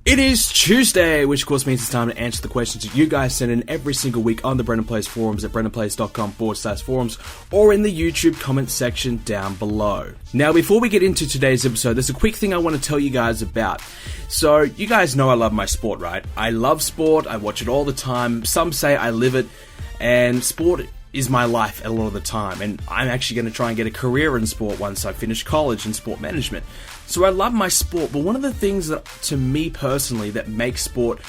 It is Tuesday, which of course means it's time to answer the questions that you guys send in every single week on the Brendan Plays forums at brendanplays.com/forums or in the YouTube comment section down below. Now, before we get into today's episode, there's a quick thing I want to tell you guys about. So, you guys know I love my sport, right? I love sport, I watch it all the time, some say I live it, and sport is my life a lot of the time, and I'm actually going to try and get a career in sport once I finish college in sport management. So I love my sport, but one of the things that, to me personally, that makes sport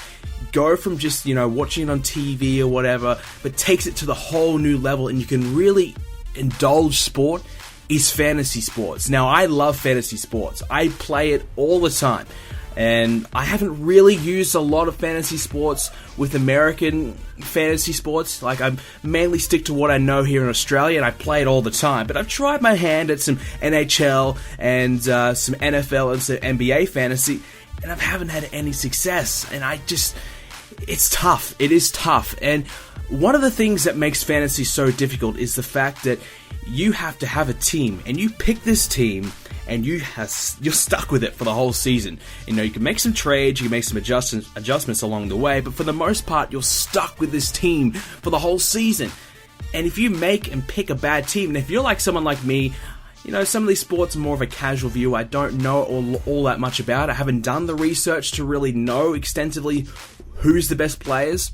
go from just, watching it on TV or whatever, but takes it to the whole new level and you can really indulge sport, is fantasy sports. Now, I love fantasy sports. I play it all the time. And I haven't really used a lot of fantasy sports with American fantasy sports. Like, I mainly stick to what I know here in Australia, and I play it all the time. But I've tried my hand at some NHL and some NFL and some NBA fantasy, and I haven't had any success. And it's tough. It is tough. And one of the things that makes fantasy so difficult is the fact that you have to have a team, and you pick this team, and you're stuck with it for the whole season. You can make some trades, you can make some adjustments along the way, but for the most part, you're stuck with this team for the whole season. And if you make and pick a bad team, and if you're like someone like me, some of these sports are more of a casual view. I don't know all that much about it. I haven't done the research to really know extensively who's the best players.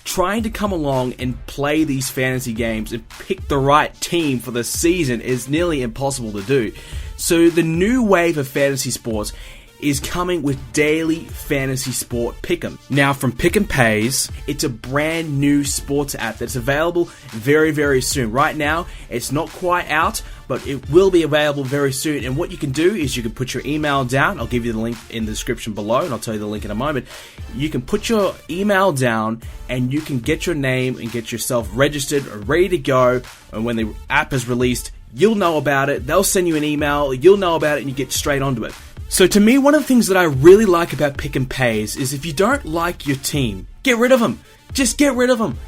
Trying to come along and play these fantasy games and pick the right team for the season is nearly impossible to do. So the new wave of fantasy sports is coming with daily fantasy sport pick'em. Now, from Pick'em Pays, it's a brand new sports app that's available very, very soon. Right now, it's not quite out, but it will be available very soon. And what you can do is you can put your email down. I'll give you the link in the description below, and I'll tell you the link in a moment. You can put your email down, and you can get your name and get yourself registered or ready to go. And when the app is released, you'll know about it. They'll send you an email. You'll know about it, and you get straight onto it. So to me, one of the things that I really like about Pick'em Pays is if you don't like your team, get rid of them. Just get rid of them.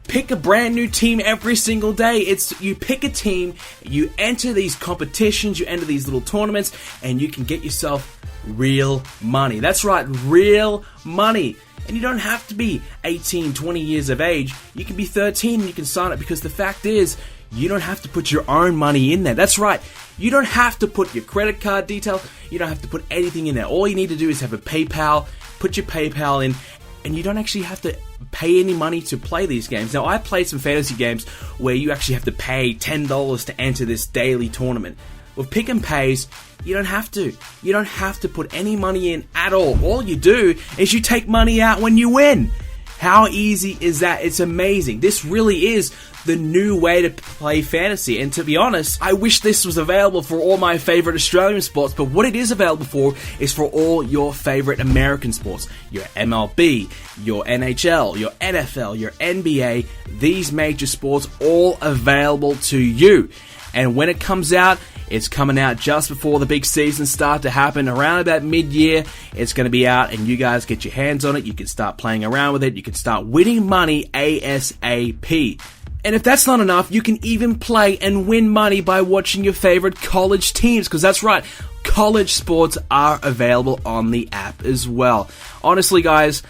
Pick a brand new team every single day. You pick a team, you enter these competitions, you enter these little tournaments, and you can get yourself real money. That's right, real money. And you don't have to be 18, 20 years of age. You can be 13 and you can sign up, because the fact is, you don't have to put your own money in there. That's right. You don't have to put your credit card detail. You don't have to put anything in there. All you need to do is have a PayPal, put your PayPal in, and you don't actually have to pay any money to play these games. Now, I played some fantasy games where you actually have to pay $10 to enter this daily tournament. With Pick'em Pays, you don't have to. You don't have to put any money in at all. All you do is you take money out when you win. How easy is that? It's amazing. This really is the new way to play fantasy. And to be honest, I wish this was available for all my favorite Australian sports, but what it is available for is for all your favorite American sports. Your MLB, your NHL, your NFL, your NBA, these major sports, all available to you. And when it comes out, it's coming out just before the big seasons start to happen. Around about mid-year, it's going to be out, and you guys get your hands on it. You can start playing around with it. You can start winning money ASAP. And if that's not enough, you can even play and win money by watching your favorite college teams, because that's right, college sports are available on the app as well. Honestly, guys,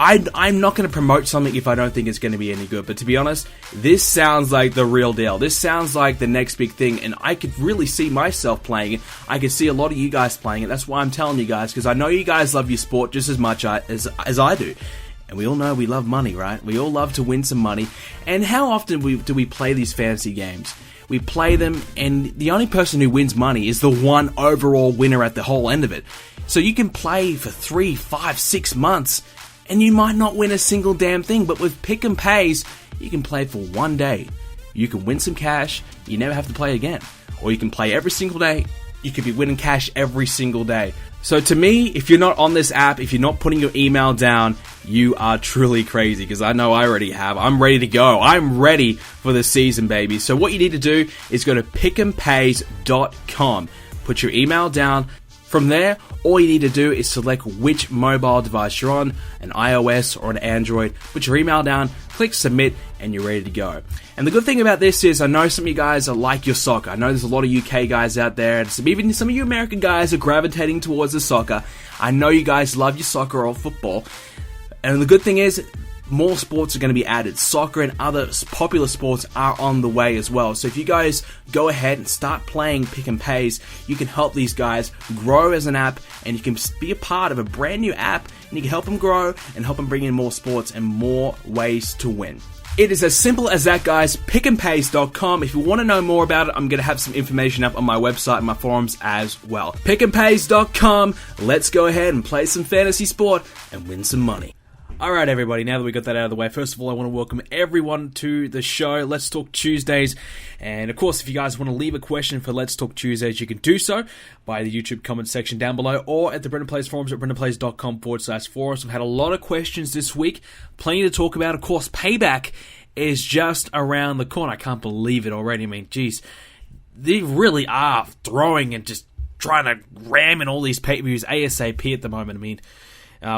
I'm not going to promote something if I don't think it's going to be any good, but to be honest, this sounds like the real deal. This sounds like the next big thing, and I could really see myself playing it. I could see a lot of you guys playing it. That's why I'm telling you guys, because I know you guys love your sport just as much as I do. And we all know we love money, right? We all love to win some money. And how often do we play these fantasy games? We play them, and the only person who wins money is the one overall winner at the whole end of it. So you can play for 3, 5, 6 months, and you might not win a single damn thing. But with Pick'em Pays, you can play for one day. You can win some cash, you never have to play again. Or you can play every single day, you could be winning cash every single day. So to me, if you're not on this app, if you're not putting your email down, you are truly crazy, because I know I already have. I'm ready to go. I'm ready for the season, baby. So what you need to do is go to pick'empays.com. Put your email down, From there, all you need to do is select which mobile device you're on, an iOS or an Android, put your email down, click submit, and you're ready to go. And the good thing about this is, I know some of you guys are like your soccer. I know there's a lot of UK guys out there, and even some of you American guys are gravitating towards the soccer. I know you guys love your soccer or football. And the good thing is, more sports are going to be added. Soccer and other popular sports are on the way as well. So if you guys go ahead and start playing Pick and Pays, you can help these guys grow as an app, and you can be a part of a brand new app, and you can help them grow and help them bring in more sports and more ways to win. It is as simple as that, guys. pickandpays.com. If you want to know more about it, I'm going to have some information up on my website and my forums as well. pickandpays.com. Let's go ahead and play some fantasy sport and win some money. Alright everybody, now that we got that out of the way, first of all I want to welcome everyone to the show, Let's Talk Tuesdays, and of course if you guys want to leave a question for Let's Talk Tuesdays, you can do so by the YouTube comment section down below, or at the Brendan Plays forums at brendanplays.com/forums. We've had a lot of questions this week, plenty to talk about. Of course, Payback is just around the corner. I can't believe it already. I mean, geez, they really are throwing and just trying to ram in all these pay-per-views ASAP at the moment. I mean,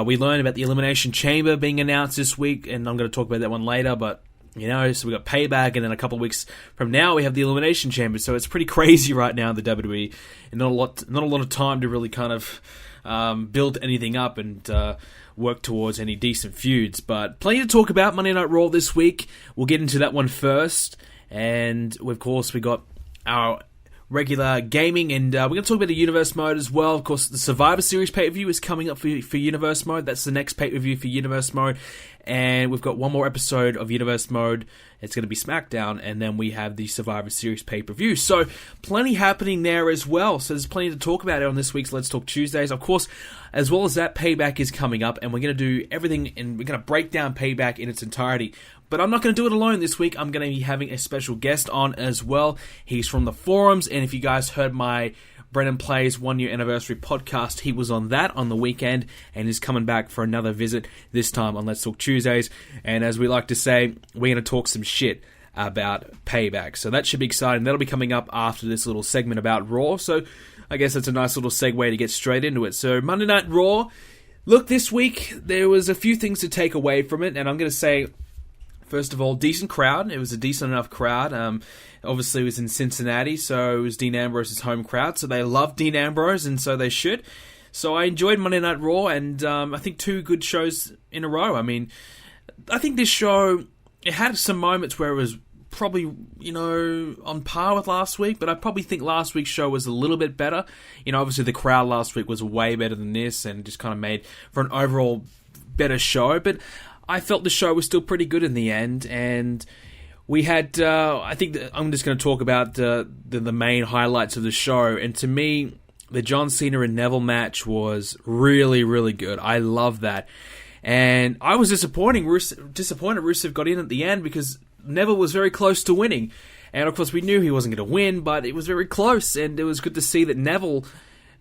we learned about the Elimination Chamber being announced this week, and I'm going to talk about that one later, but, you know, so we got Payback, and then a couple of weeks from now we have the Elimination Chamber, so it's pretty crazy right now in the WWE, and not a lot of time to really kind of build anything up and work towards any decent feuds, but plenty to talk about. Monday Night Raw this week, we'll get into that one first, and of course we got our regular gaming, and we're going to talk about the Universe Mode as well. Of course, the Survivor Series pay-per-view is coming up for Universe Mode. That's the next pay-per-view for Universe Mode, and we've got one more episode of Universe Mode. It's going to be SmackDown, and then we have the Survivor Series pay-per-view. So, plenty happening there as well. So, there's plenty to talk about on this week's Let's Talk Tuesdays. Of course, as well as that, Payback is coming up, and we're going to do everything, and we're going to break down Payback in its entirety. But I'm not going to do it alone this week. I'm going to be having a special guest on as well. He's from the forums, and if you guys heard my Brendan Plays 1 year anniversary podcast, he was on that on the weekend, and is coming back for another visit, this time on Let's Talk Tuesdays. And as we like to say, we're going to talk some shit about Payback. So that should be exciting. That'll be coming up after this little segment about Raw. So I guess that's a nice little segue to get straight into it. So Monday Night Raw. Look, this week, there was a few things to take away from it, and I'm going to say, first of all, decent crowd. It was a decent enough crowd. Obviously, it was in Cincinnati, so it was Dean Ambrose's home crowd. So they love Dean Ambrose, and so they should. So I enjoyed Monday Night Raw, and I think 2 good shows in a row. I mean, I think this show, it had some moments where it was probably, you know, on par with last week, but I probably think last week's show was a little bit better. You know, obviously the crowd last week was way better than this, and just kind of made for an overall better show, but I felt the show was still pretty good in the end, and we had, I think I'm just going to talk about the main highlights of the show, and to me, the John Cena and Neville match was really, really good. I love that, and I was disappointed Rusev got in at the end, because Neville was very close to winning, and of course we knew he wasn't going to win, but it was very close, and it was good to see that Neville,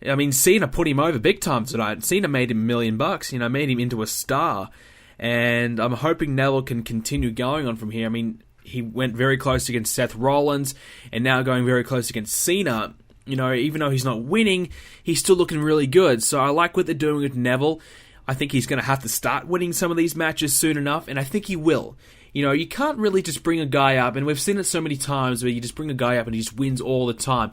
I mean, Cena put him over big time tonight. Cena made him $1 million, you know, made him into a star. And I'm hoping Neville can continue going on from here. I mean, he went very close against Seth Rollins, and now going very close against Cena. You know, even though he's not winning, he's still looking really good. So I like what they're doing with Neville. I think he's going to have to start winning some of these matches soon enough, and I think he will. You know, you can't really just bring a guy up, and we've seen it so many times where you just bring a guy up and he just wins all the time.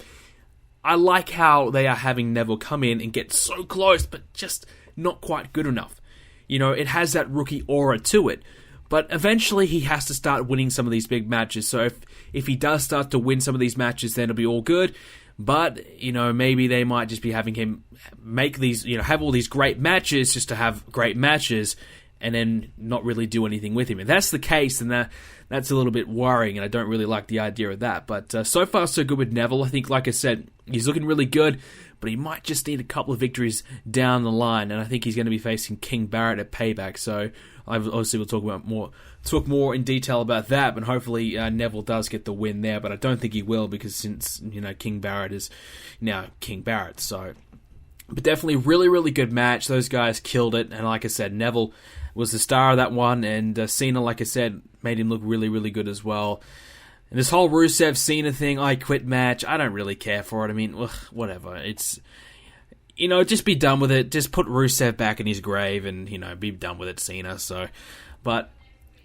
I like how they are having Neville come in and get so close, but just not quite good enough. You know, it has that rookie aura to it. But eventually he has to start winning some of these big matches. So if he does start to win some of these matches, then it'll be all good. But, you know, maybe they might just be having him make these, you know, have all these great matches just to have great matches and then not really do anything with him. If that's the case, then that's a little bit worrying, and I don't really like the idea of that. But so far, so good with Neville. I think, like I said, he's looking really good, but he might just need a couple of victories down the line, and I think he's going to be facing King Barrett at Payback. So obviously we'll talk more in detail about that, but hopefully Neville does get the win there, but I don't think he will, because since, you know, King Barrett is now King Barrett. So, but definitely really, really good match. Those guys killed it, and like I said, Neville was the star of that one, and Cena, like I said, made him look really, really good as well. And this whole Rusev-Cena thing, I quit match, I don't really care for it. I mean, whatever. just be done with it. Just put Rusev back in his grave and, be done with it, Cena. So, but,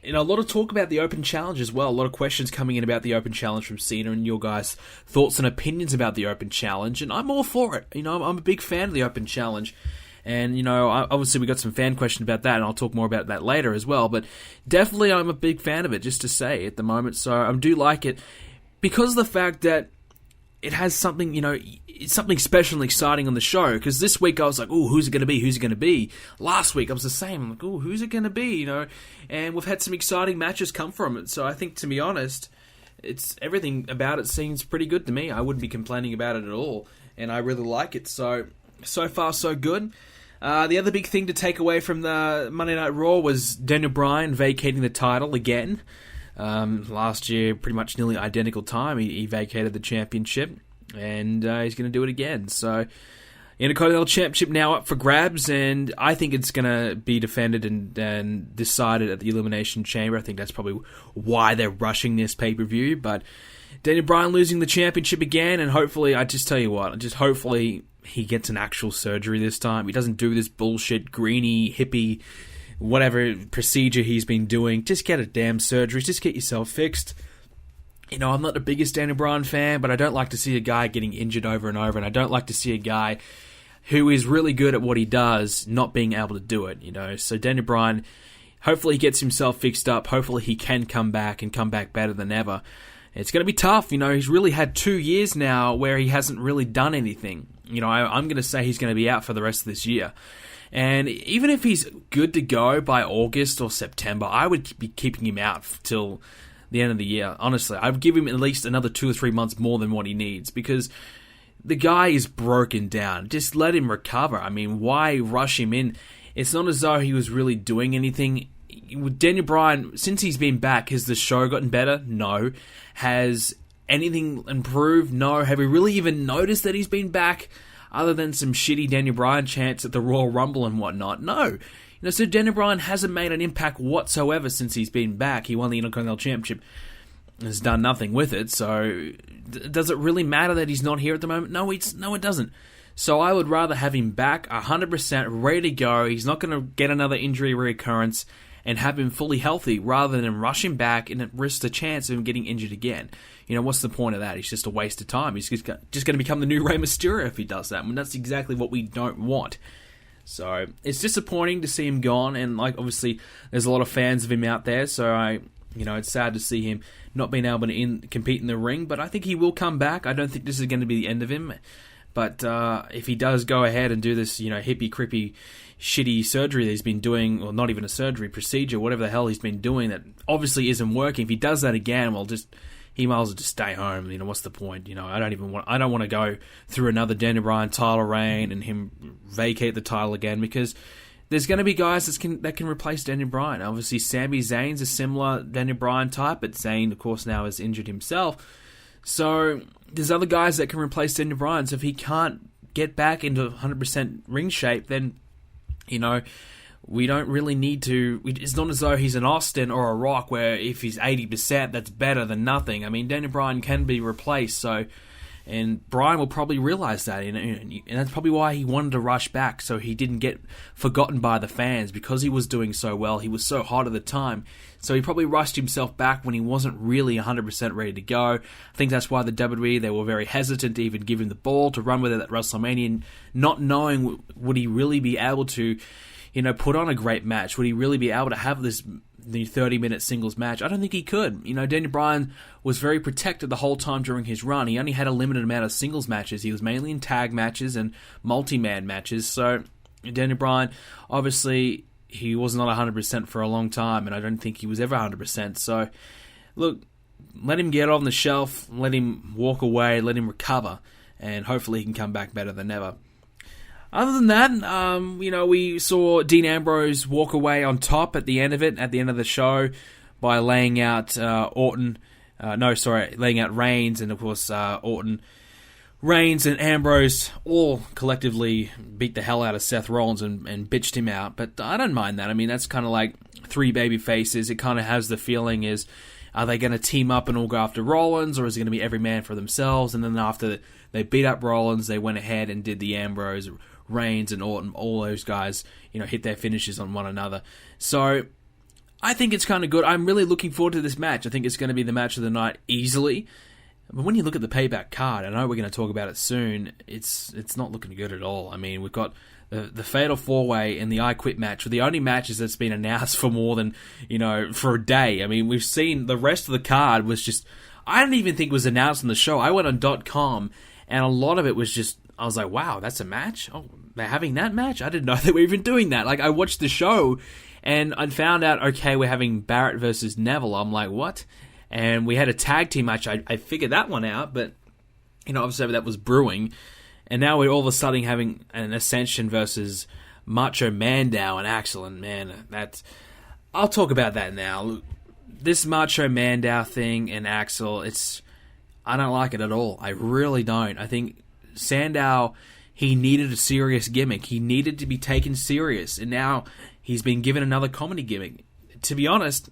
a lot of talk about the Open Challenge as well. A lot of questions coming in about the Open Challenge from Cena and your guys' thoughts and opinions about the Open Challenge. And I'm all for it. I'm a big fan of the Open Challenge. And, obviously we got some fan questions about that, and I'll talk more about that later as well. But definitely I'm a big fan of it, just to say, at the moment. So I do like it because of the fact that it has something, it's something special and exciting on the show. Because this week I was like, oh, who's it going to be? Who's it going to be? Last week I was the same. I'm like, oh, who's it going to be? And we've had some exciting matches come from it. So I think, to be honest, it's everything about it seems pretty good to me. I wouldn't be complaining about it at all. And I really like it. So far, so good. The other big thing to take away from the Monday Night Raw was Daniel Bryan vacating the title again. Last year, pretty much nearly identical time, he vacated the championship, and he's going to do it again. So, Intercontinental Championship now up for grabs, and I think it's going to be defended and decided at the Elimination Chamber. I think that's probably why they're rushing this pay-per-view, but Daniel Bryan losing the championship again, and hopefully, hopefully he gets an actual surgery this time. He doesn't do this bullshit, greeny, hippie, whatever procedure he's been doing. Just get a damn surgery. Just get yourself fixed. I'm not the biggest Daniel Bryan fan, but I don't like to see a guy getting injured over and over, and I don't like to see a guy who is really good at what he does not being able to do it, So Daniel Bryan, hopefully he gets himself fixed up. Hopefully he can come back and come back better than ever. It's going to be tough. He's really had 2 years now where he hasn't really done anything. I'm going to say he's going to be out for the rest of this year. And even if he's good to go by August or September, I would be keeping him out till the end of the year. Honestly, I would give him at least another 2 or 3 months more than what he needs, because the guy is broken down. Just let him recover. I mean, why rush him in? It's not as though he was really doing anything. With Daniel Bryan, since he's been back, has the show gotten better? No. Has anything improved? No. Have we really even noticed that he's been back, other than some shitty Daniel Bryan chants at the Royal Rumble and whatnot? No. So Daniel Bryan hasn't made an impact whatsoever since he's been back. He won the Intercontinental Championship, has done nothing with it. So does it really matter that he's not here at the moment? No, it doesn't. So I would rather have him back 100%, ready to go. He's not going to get another injury reoccurrence, and have him fully healthy, rather than rush him back and risk the chance of him getting injured again. What's the point of that? It's just a waste of time. He's just going to become the new Rey Mysterio if he does that. I mean, that's exactly what we don't want. So it's disappointing to see him gone, and obviously there's a lot of fans of him out there. So it's sad to see him not being able to compete in the ring. But I think he will come back. I don't think this is going to be the end of him. But if he does go ahead and do this, hippie, crippy, shitty surgery that he's been doing, or not even a surgery, procedure, whatever the hell he's been doing that obviously isn't working, if he does that again, he might as well just stay home. What's the point? I don't want to go through another Daniel Bryan title reign and him vacate the title again, because there's going to be guys that can replace Daniel Bryan. Obviously, Sami Zayn's a similar Daniel Bryan type, but Zayn, of course, now has injured himself. So there's other guys that can replace Daniel Bryan. So if he can't get back into 100% ring shape, then we don't really need to. It's not as though he's an Austin or a Rock, where if he's 80%, that's better than nothing. I mean, Daniel Bryan can be replaced, and Bryan will probably realize that, and that's probably why he wanted to rush back, so he didn't get forgotten by the fans, because he was doing so well. He was so hot at the time, so he probably rushed himself back when he wasn't really 100% ready to go. I think that's why the WWE, they were very hesitant to even give him the ball to run with it at WrestleMania, not knowing would he really be able to put on a great match. Would he really be able to have the 30-minute singles match? I don't think he could. Daniel Bryan was very protected the whole time during his run. He only had a limited amount of singles matches. He was mainly in tag matches and multi-man matches. So Daniel Bryan, obviously, he was not 100% for a long time, and I don't think he was ever 100%. So, look, let him get on the shelf, let him walk away, let him recover, and hopefully he can come back better than ever. Other than that, we saw Dean Ambrose walk away on top at the end of the show, by laying out laying out Reigns, and of course Orton. Reigns and Ambrose all collectively beat the hell out of Seth Rollins and bitched him out, but I don't mind that. I mean, that's kind of like three baby faces. It kind of has the feeling is, are they going to team up and all go after Rollins, or is it going to be every man for themselves? And then after they beat up Rollins, they went ahead and did the Ambrose Reigns and Orton, all those guys, hit their finishes on one another. So I think it's kind of good. I'm really looking forward to this match. I think it's going to be the match of the night easily. But when you look at the Payback card, I know we're going to talk about it soon, it's not looking good at all. I mean, we've got the Fatal 4-Way and the I Quit match were the only matches that's been announced for more than, for a day. I mean, we've seen the rest of the card was just, I didn't even think it was announced on the show. I went on .com and a lot of it was just, I was like, wow, that's a match? Oh, they're having that match? I didn't know they were even doing that. Like, I watched the show and I found out, okay, we're having Barrett versus Neville. I'm like, what? And we had a tag team match. I figured that one out, but, obviously that was brewing. And now we're all of a sudden having an Ascension versus Macho Mandow and Axel. And man, I'll talk about that now. This Macho Mandow thing and Axel, I don't like it at all. I really don't. I think Sandow, he needed a serious gimmick. He needed to be taken serious. And now he's been given another comedy gimmick. To be honest,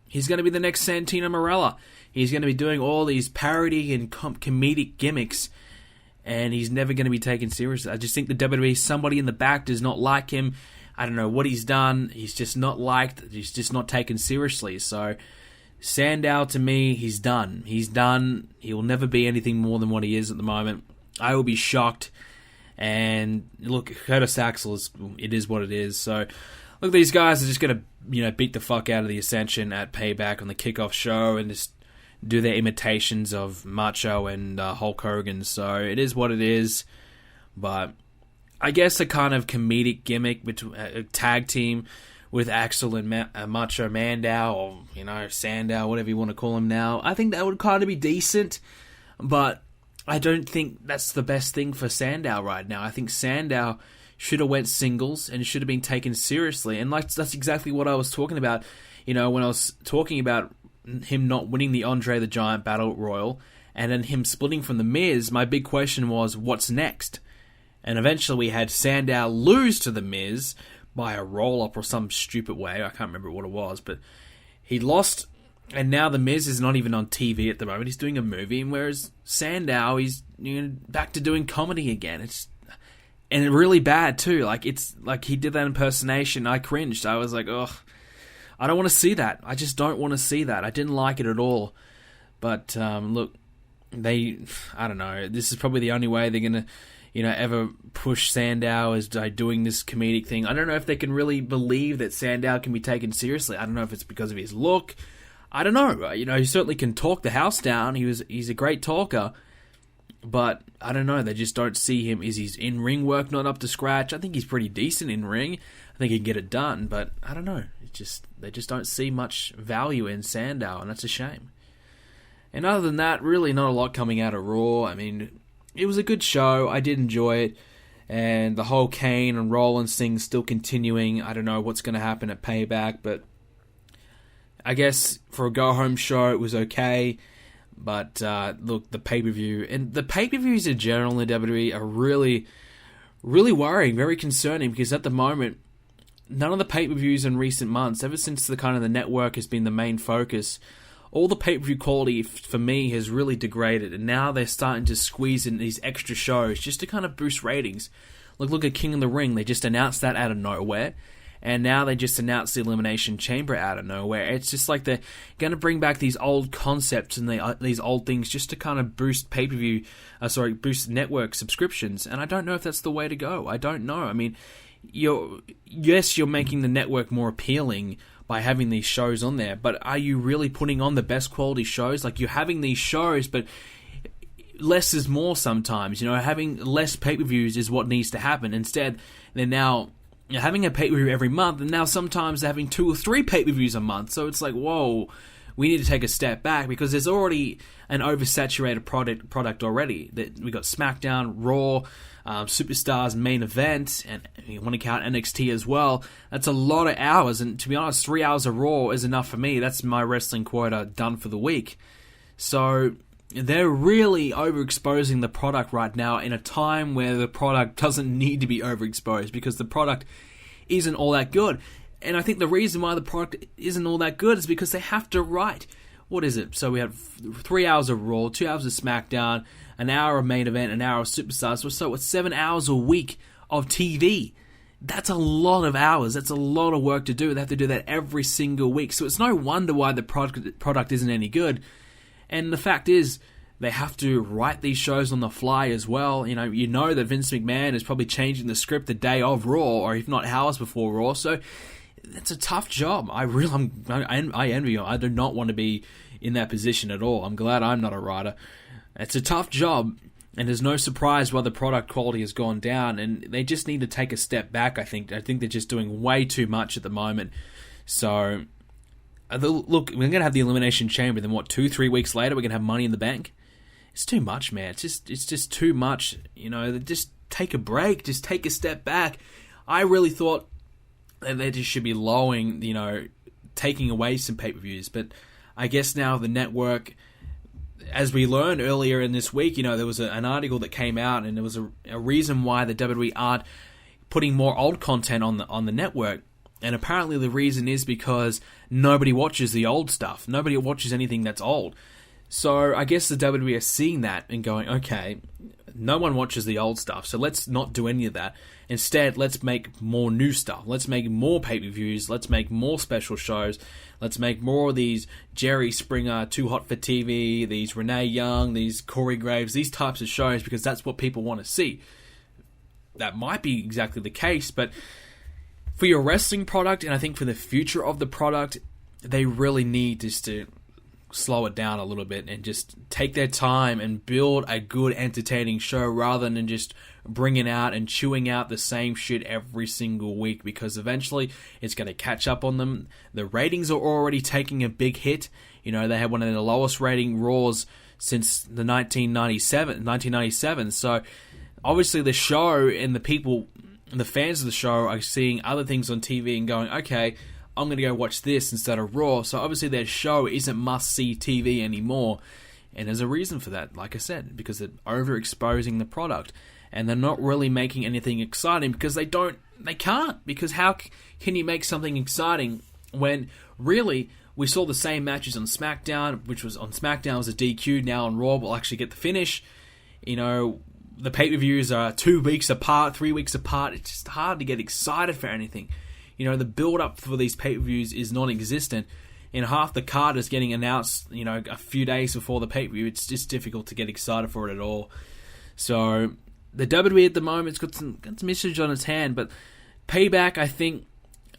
he's going to be the next Santino Marella. He's going to be doing all these parody and comedic gimmicks. And he's never going to be taken seriously. I just think the WWE, somebody in the back does not like him. I don't know what he's done. He's just not liked. He's just not taken seriously. So Sandow, to me, he's done. He's done. He will never be anything more than what he is at the moment. I will be shocked. And look, Curtis Axel, it is what it is. So look, these guys are just going to beat the fuck out of the Ascension at Payback on the kickoff show and just do their imitations of Macho and Hulk Hogan. So it is what it is. But I guess a kind of comedic gimmick between a tag team with Axel and Macho Mandow, or Sandow, whatever you want to call him now. I think that would kind of be decent, but I don't think that's the best thing for Sandow right now. I think Sandow should have went singles and should have been taken seriously. And that's exactly what I was talking about, when I was talking about him not winning the Andre the Giant Battle Royal and then him splitting from The Miz. My big question was, what's next? And eventually we had Sandow lose to The Miz by a roll-up or some stupid way. I can't remember what it was, but he lost, and now The Miz is not even on TV at the moment. He's doing a movie, whereas Sandow, he's back to doing comedy again. And really bad too. It's like he did that impersonation. I cringed. I was like, ugh. I don't want to see that. I just don't want to see that. I didn't like it at all. But look, I don't know. This is probably the only way they're going to, ever push Sandow as doing this comedic thing. I don't know if they can really believe that Sandow can be taken seriously. I don't know if it's because of his look. I don't know. He certainly can talk the house down. He's a great talker. But I don't know. They just don't see him. Is his in-ring work not up to scratch? I think he's pretty decent in-ring. I think he can get it done. But I don't know. They just don't see much value in Sandow, and that's a shame. And other than that, really not a lot coming out of Raw. I mean, it was a good show. I did enjoy it. And the whole Kane and Rollins thing's still continuing. I don't know what's going to happen at Payback, but I guess for a go-home show, it was okay. But look, the pay-per-view, and the pay-per-views in general in the WWE are really, really worrying, very concerning, because at the moment, none of the pay-per-views in recent months, ever since the network has been the main focus, all the pay-per-view quality for me has really degraded, and now they're starting to squeeze in these extra shows just to kind of boost ratings. Look at King of the Ring. They just announced that out of nowhere, and now they just announced the Elimination Chamber out of nowhere. It's just like they're going to bring back these old concepts and these old things just to kind of boost boost network subscriptions, and I don't know if that's the way to go. I don't know. I mean, you're making the network more appealing by having these shows on there, but are you really putting on the best quality shows? Like, you're having these shows, but less is more sometimes. Having less pay-per-views is what needs to happen. Instead, they're now having a pay-per-view every month, and now sometimes they're having 2 or 3 pay-per-views a month. So it's like, whoa, we need to take a step back, because there's already an oversaturated product already. We got SmackDown, Raw, Superstars main event, and you want to count NXT as well. That's a lot of hours, and to be honest, 3 hours of Raw is enough for me. That's my wrestling quota done for the week. So they're really overexposing the product right now in a time where the product doesn't need to be overexposed, because the product isn't all that good. And I think the reason why the product isn't all that good is because they have to write. What is it? So we have 3 hours of Raw, 2 hours of SmackDown, an hour of main event, an hour of Superstars. So it's 7 hours a week of TV. That's a lot of hours. That's a lot of work to do. They have to do that every single week. So it's no wonder why the product isn't any good. And the fact is, they have to write these shows on the fly as well. You know that Vince McMahon is probably changing the script the day of Raw, or if not hours before Raw. So it's a tough job. I envy you. I do not want to be in that position at all. I'm glad I'm not a writer. It's a tough job, and there's no surprise why the product quality has gone down, and they just need to take a step back, I think. I think they're just doing way too much at the moment. So, look, we're going to have the Elimination Chamber, then 2-3 weeks later we're going to have Money in the Bank? It's too much, man. It's just too much. Just take a break. Just take a step back. I really thought that they just should be lowering, taking away some pay-per-views. But I guess now the network, as we learned earlier in this week, there was an article that came out, and there was a reason why the WWE aren't putting more old content on the network. And apparently the reason is because nobody watches the old stuff. Nobody watches anything that's old. So I guess the WWE are seeing that and going, okay, no one watches the old stuff, so let's not do any of that. Instead, let's make more new stuff. Let's make more pay-per-views. Let's make more special shows. Let's make more of these Jerry Springer, Too Hot for TV, these Renee Young, these Corey Graves, these types of shows, because that's what people want to see. That might be exactly the case, but for your wrestling product, and I think for the future of the product, they really need just to slow it down a little bit and just take their time and build a good, entertaining show rather than just bringing out and chewing out the same shit every single week, because eventually it's going to catch up on them. The ratings are already taking a big hit. They had one of the lowest rating Raws since the 1997. So obviously the show and the people, the fans of the show, are seeing other things on TV and going, okay, I'm going to go watch this instead of Raw. So obviously their show isn't must-see TV anymore. And there's a reason for that, like I said, because they're overexposing the product. And they're not really making anything exciting because they can't. Because how can you make something exciting when really we saw the same matches on SmackDown, which was on SmackDown was a DQ, now on Raw we'll actually get the finish. The pay-per-views are 2 weeks apart, 3 weeks apart. It's just hard to get excited for anything. The build-up for these pay-per-views is non-existent. And half the card is getting announced, a few days before the pay-per-view. It's just difficult to get excited for it at all. So, the WWE at the moment's got some issues on its hand, but Payback, I think,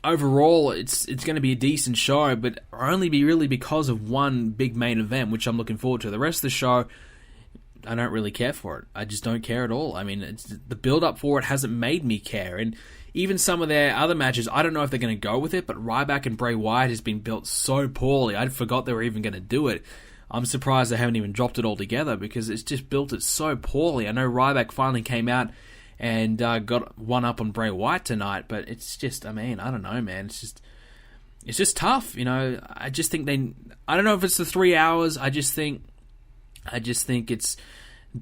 overall, it's going to be a decent show, but only really because of one big main event, which I'm looking forward to. The rest of the show, I don't really care for it. I just don't care at all. I mean, the build-up for it hasn't made me care, and even some of their other matches, I don't know if they're going to go with it, but Ryback and Bray Wyatt has been built so poorly. I forgot they were even going to do it. I'm surprised they haven't even dropped it altogether because it's just built it so poorly. I know Ryback finally came out and got one up on Bray Wyatt tonight, but it's just, I don't know, man. It's just tough, I just think I don't know if it's the 3 hours. I just think it's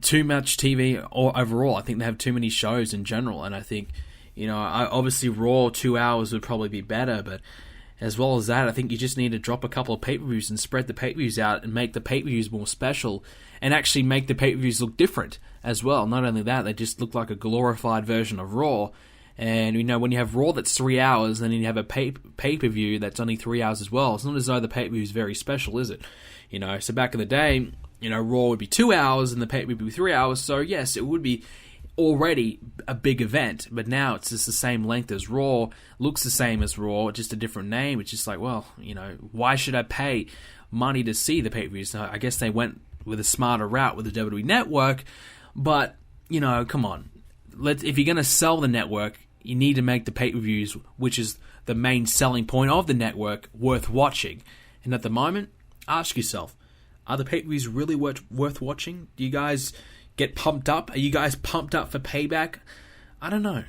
too much TV or overall. I think they have too many shows in general, and I think, obviously Raw 2 hours would probably be better, but as well as that, I think you just need to drop a couple of pay-per-views and spread the pay-per-views out and make the pay-per-views more special and actually make the pay-per-views look different as well. Not only that, they just look like a glorified version of Raw. And, when you have Raw that's 3 hours, and then you have a pay-per-view that's only 3 hours as well, it's not as though the pay-per-view is very special, is it? So back in the day, Raw would be 2 hours and the pay-per-view would be 3 hours, so yes, it would be already a big event, but now it's just the same length as Raw, looks the same as Raw, just a different name. It's just like, well, why should I pay money to see the pay-per-views? So I guess they went with a smarter route with the WWE Network, but, come on. If you're going to sell the network, you need to make the pay-per-views, which is the main selling point of the network, worth watching. And at the moment, ask yourself, are the pay-per-views really worth watching? Do you guys get pumped up? Are you guys pumped up for Payback? I don't know.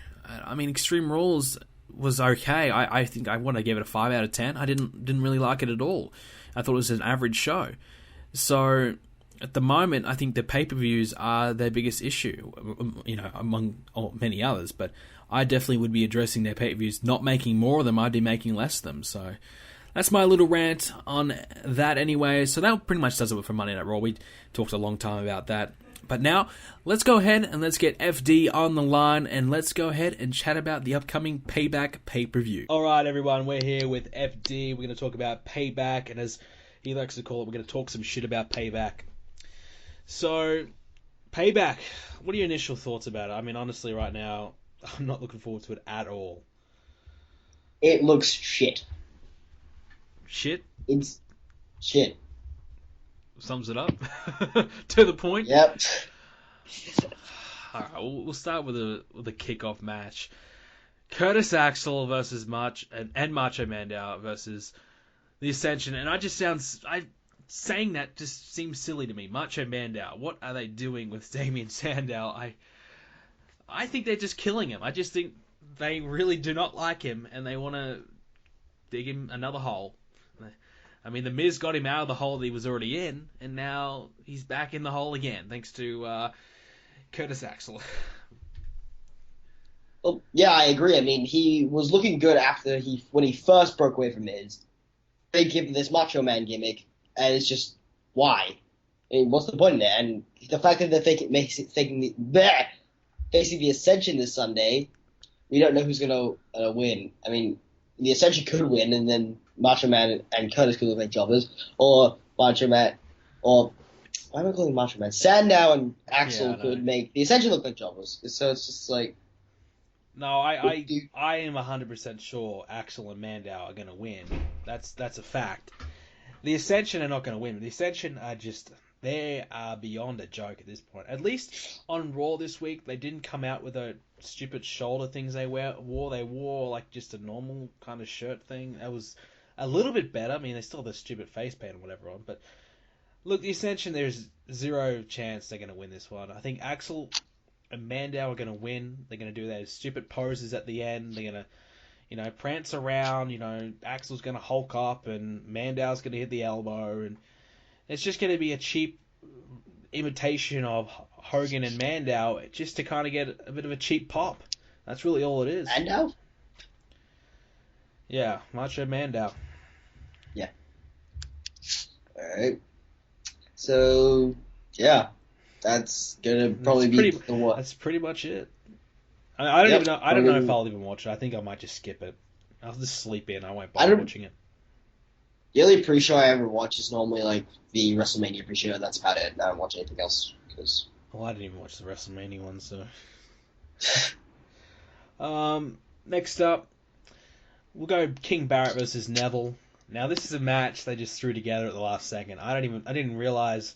I mean, Extreme Rules was okay. I think I want to give it a 5 out of 10. I didn't really like it at all. I thought it was an average show. So at the moment, I think the pay-per-views are their biggest issue, among many others. But I definitely would be addressing their pay-per-views, not making more of them. I'd be making less of them. So that's my little rant on that anyway. So that pretty much does it for Monday Night Raw. We talked a long time about that. But now, let's go ahead and let's get FD on the line, and let's go ahead and chat about the upcoming Payback pay-per-view. Alright everyone, we're here with FD. We're going to talk about Payback, and as he likes to call it, we're going to talk some shit about Payback. So, Payback, what are your initial thoughts about it? I mean, honestly, right now, I'm not looking forward to it at all. It looks shit. Shit? It's shit. Sums it up. To the point. Yep. Alright, we'll start with a kickoff match. Curtis Axel versus Macho Man versus the Ascension, and saying that just seems silly to me. Macho Man, what are they doing with Damien Sandow? I think they're just killing him. I just think they really do not like him, and they want to dig him another hole. I mean, The Miz got him out of the hole that he was already in, and now he's back in the hole again, thanks to Curtis Axel. Well, yeah, I agree. I mean, he was looking good when he first broke away from Miz. They give him this Macho Man gimmick, and it's just, why? I mean, what's the point in it? And the fact that they're facing the Ascension this Sunday, we don't know who's going to win. I mean, the Ascension could win, and then Macho Man and Curtis could look like jobbers, or Macho Man, or why am I calling Macho Man? Sandow and Axel could make the Ascension look like jobbers. So it's just like, no, I am 100% sure Axel and Mandow are going to win. That's a fact. The Ascension are not going to win. The Ascension are they are beyond a joke at this point. At least on Raw this week, they didn't come out with a stupid shoulder things they wore. They wore like just a normal kind of shirt thing. That was a little bit better. I mean, they still have the stupid face paint or whatever on. But look, the Ascension, there's zero chance they're going to win this one. I think Axel and Mandow are going to win. They're going to do those stupid poses at the end. They're going to, prance around. Axel's going to Hulk up, and Mandow's going to hit the elbow, and it's just going to be a cheap imitation of Hogan and Mandow, just to kind of get a bit of a cheap pop. That's really all it is. Mandow? Yeah, Macho Mandow. Yeah. Alright. So, yeah. That's gonna probably be the what? That's pretty much it. I don't even know. I don't know if I'll even watch it. I think I might just skip it. I'll just sleep in. I won't bother watching it. The only pre-show I ever watch is normally like the WrestleMania pre-show. That's about it. I don't watch anything else Well, I didn't even watch the WrestleMania one, so. Next up, we'll go King Barrett versus Neville. Now, this is a match they just threw together at the last second. I didn't realize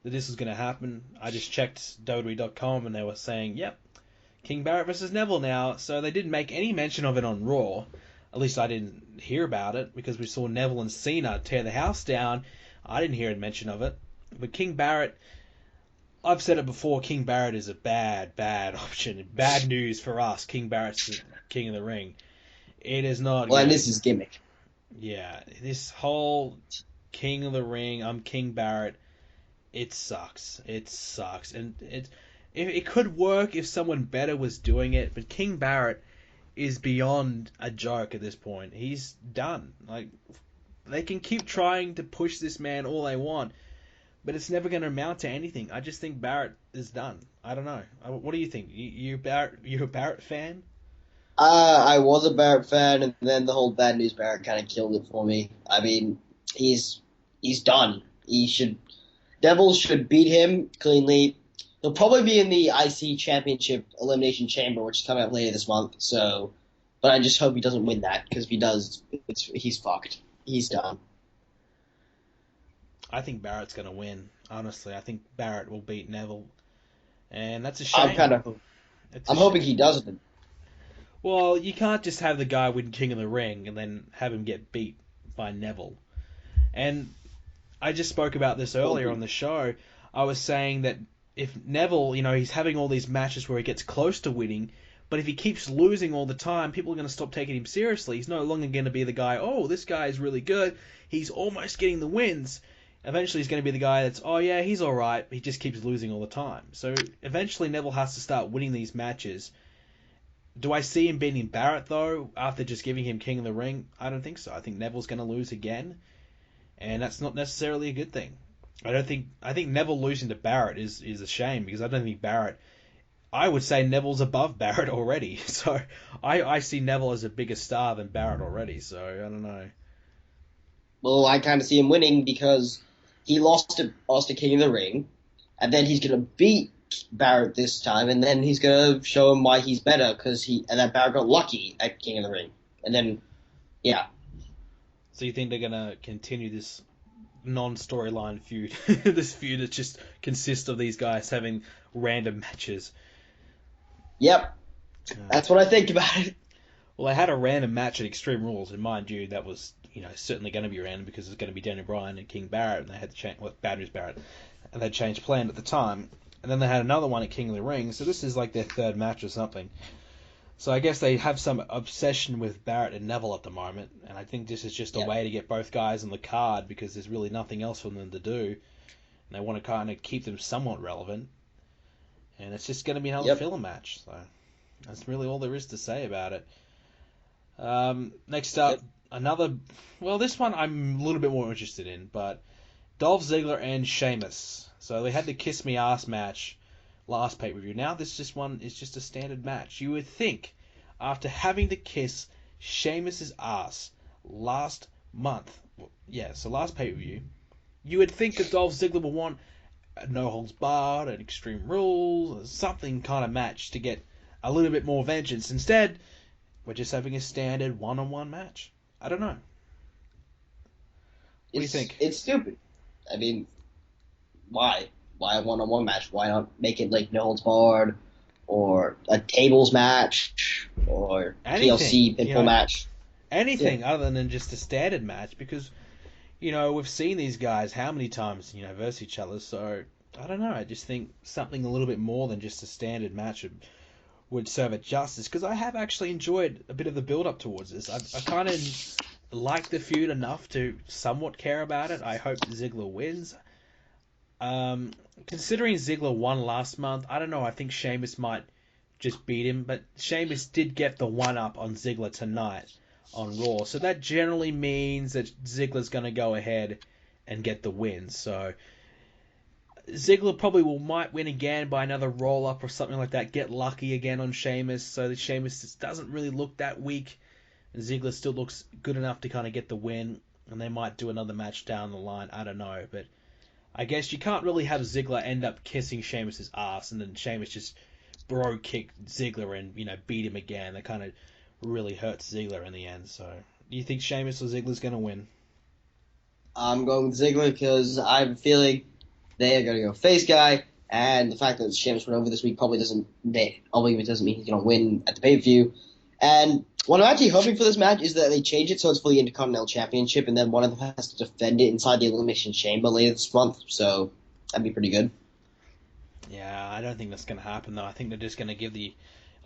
that this was going to happen. I just checked WWE.com and they were saying, yep, King Barrett versus Neville now. So they didn't make any mention of it on Raw. At least I didn't hear about it, because we saw Neville and Cena tear the house down. I didn't hear a mention of it. But King Barrett, I've said it before, King Barrett is a bad option. Bad news for us. King Barrett's the king of the ring. It is not... Well, and this is gimmick. Yeah, this whole king of the ring, I'm King Barrett, it sucks. It sucks. And it could work if someone better was doing it, but King Barrett is beyond a joke at this point. He's done. Like, they can keep trying to push this man all they want, but it's never going to amount to anything. I just think Barrett is done. I don't know. What do you think? You're a Barrett fan? I was a Barrett fan, and then the whole bad news Barrett kind of killed it for me. I mean, he's done. Devils should beat him cleanly. He'll probably be in the IC Championship Elimination Chamber, which is coming up later this month. So, but I just hope he doesn't win that, because if he does, he's fucked. He's done. I think Barrett's going to win. Honestly, I think Barrett will beat Neville, and that's a shame. I'm hoping he doesn't. Well, you can't just have the guy win King of the Ring and then have him get beat by Neville. And I just spoke about this earlier on the show. I was saying that if Neville, he's having all these matches where he gets close to winning, but if he keeps losing all the time, people are going to stop taking him seriously. He's no longer going to be the guy, oh, this guy is really good, he's almost getting the wins. Eventually he's going to be the guy that's, oh yeah, he's alright, he just keeps losing all the time. So eventually Neville has to start winning these matches. Do I see him beating Barrett, though, after just giving him King of the Ring? I don't think so. I think Neville's going to lose again, and that's not necessarily a good thing. I think Neville losing to Barrett is a shame, because I don't think Barrett. I would say Neville's above Barrett already. So I see Neville as a bigger star than Barrett already. So I don't know. Well, I kind of see him winning because he lost to King of the Ring, and then he's gonna beat Barrett this time, and then he's gonna show him why he's better and that Barrett got lucky at King of the Ring, and then yeah. So you think they're gonna continue this non-storyline feud, this feud that just consists of these guys having random matches? Yep, that's what I think about it. Well, they had a random match at Extreme Rules, and mind you, that was certainly going to be random because it was going to be Daniel Bryan and King Barrett, and they had to change Bad News Barrett, and they changed plan at the time. And then they had another one at King of the Ring, so this is like their third match or something. So I guess they have some obsession with Barrett and Neville at the moment, and I think this is just a way to get both guys on the card because there's really nothing else for them to do, and they want to kind of keep them somewhat relevant. And it's just going to be another filler match, so that's really all there is to say about it. Next up, another. Well, this one I'm a little bit more interested in, but Dolph Ziggler and Sheamus. So they had the Kiss Me Ass match last pay-per-view. Now this one is just a standard match. You would think, after having to kiss Sheamus's ass last month, so last pay-per-view, you would think that Dolph Ziggler would want a No Holds Barred, an Extreme Rules, something kind of match to get a little bit more vengeance. Instead, we're just having a standard one-on-one match. I don't know. What do you think? It's stupid. I mean, why? Why a one-on-one match? Why not make it like No Holds Barred, or a tables match, or TLC pinfall match? Anything other than just a standard match, because we've seen these guys how many times versus each other. So I don't know. I just think something a little bit more than just a standard match would serve it justice, because I have actually enjoyed a bit of the build-up towards this. I kind of like the feud enough to somewhat care about it. I hope Ziggler wins. Considering Ziggler won last month, I don't know, I think Sheamus might just beat him, but Sheamus did get the one-up on Ziggler tonight on Raw, so that generally means that Ziggler's going to go ahead and get the win, so Ziggler probably might win again by another roll-up or something like that, get lucky again on Sheamus, so that Sheamus just doesn't really look that weak, and Ziggler still looks good enough to kind of get the win, and they might do another match down the line, I don't know, but I guess you can't really have Ziggler end up kissing Sheamus' ass, and then Sheamus just bro-kick Ziggler and, beat him again. That kind of really hurts Ziggler in the end, so do you think Sheamus or Ziggler's going to win? I'm going with Ziggler because I'm feeling they are going to go face guy, and the fact that Sheamus went over this week probably doesn't mean he's going to win at the pay-per-view. And what I'm actually hoping for this match is that they change it so it's for the Intercontinental Championship, and then one of them has to defend it inside the Elimination Chamber later this month, so that'd be pretty good. Yeah, I don't think that's going to happen, though. I think they're just going to give the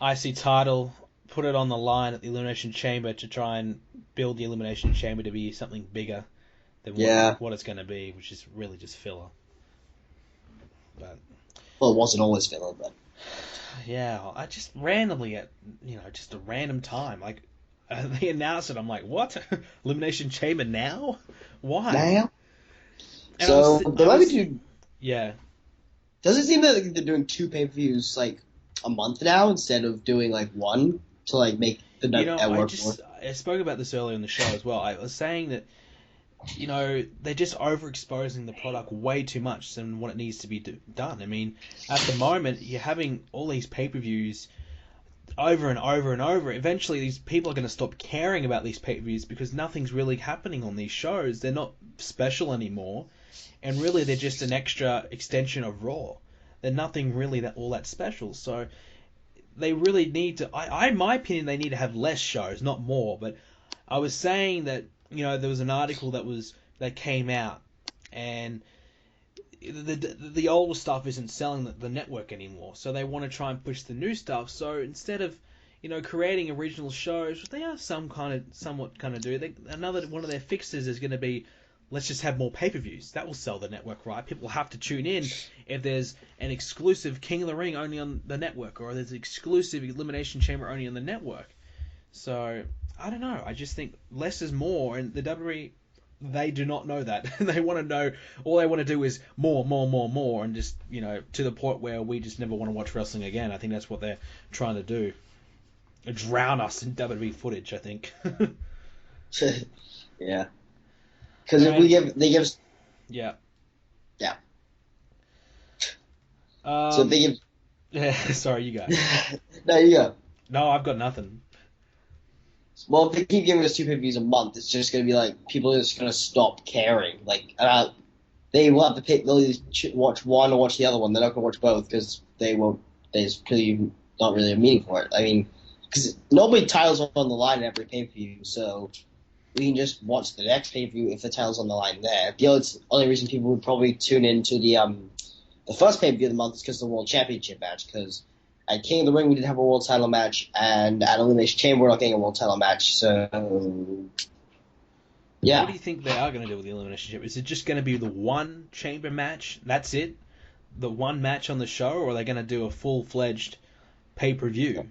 IC title, put it on the line at the Elimination Chamber to try and build the Elimination Chamber to be something bigger than what it's going to be, which is really just filler. But well, it wasn't always filler, but yeah, I just randomly at just a random time, like they announced it. I'm like, what? Elimination Chamber now? Why? Now? And so they might be doing. Yeah. Does it seem that they're doing 2 pay-per-views like a month now instead of doing like one to like make the network more? I spoke about this earlier in the show as well. I was saying that they're just overexposing the product way too much than what it needs to be done. I mean, at the moment, you're having all these pay-per-views over and over and over. Eventually, these people are going to stop caring about these pay-per-views because nothing's really happening on these shows. They're not special anymore, and really, they're just an extra extension of Raw. They're nothing really all that special. So they really need to. In my opinion, they need to have less shows, not more. But I was saying that there was an article that came out, and the older stuff isn't selling the network anymore, so they want to try and push the new stuff. So instead of creating original shows, which they are somewhat do, another one of their fixes is going to be, let's just have more pay-per-views. That will sell the network, right? People have to tune in if there's an exclusive King of the Ring only on the network, or there's an exclusive Elimination Chamber only on the network. So I don't know. I just think less is more, and the WWE they do not know that. They want to know, all they want to do is more, more, more, more, and just, to the point where we just never want to watch wrestling again. I think that's what they're trying to do. Drown us in WWE footage, I think. Yeah. Because if they give... Yeah. Yeah. So if they give... Yeah, sorry, you go. No, you go. No, I've got nothing. Well, if they keep giving us 2 pay-per-views a month, it's just going to be like, people are just going to stop caring. Like, they will have to pick, they'll either watch one or watch the other one. They're not going to watch both because there's clearly not really a meaning for it. I mean, because nobody titles on the line in every pay-per-view, so we can just watch the next pay-per-view if the title's on the line there. The only reason people would probably tune into the first pay-per-view of the month is because of the World Championship match, because at King of the Ring we did have a World Title match, and at Elimination Chamber we're not getting a World Title match, so... Yeah. What do you think they are going to do with the Elimination Chamber? Is it just going to be the one chamber match? That's it? The one match on the show? Or are they going to do a full-fledged pay-per-view?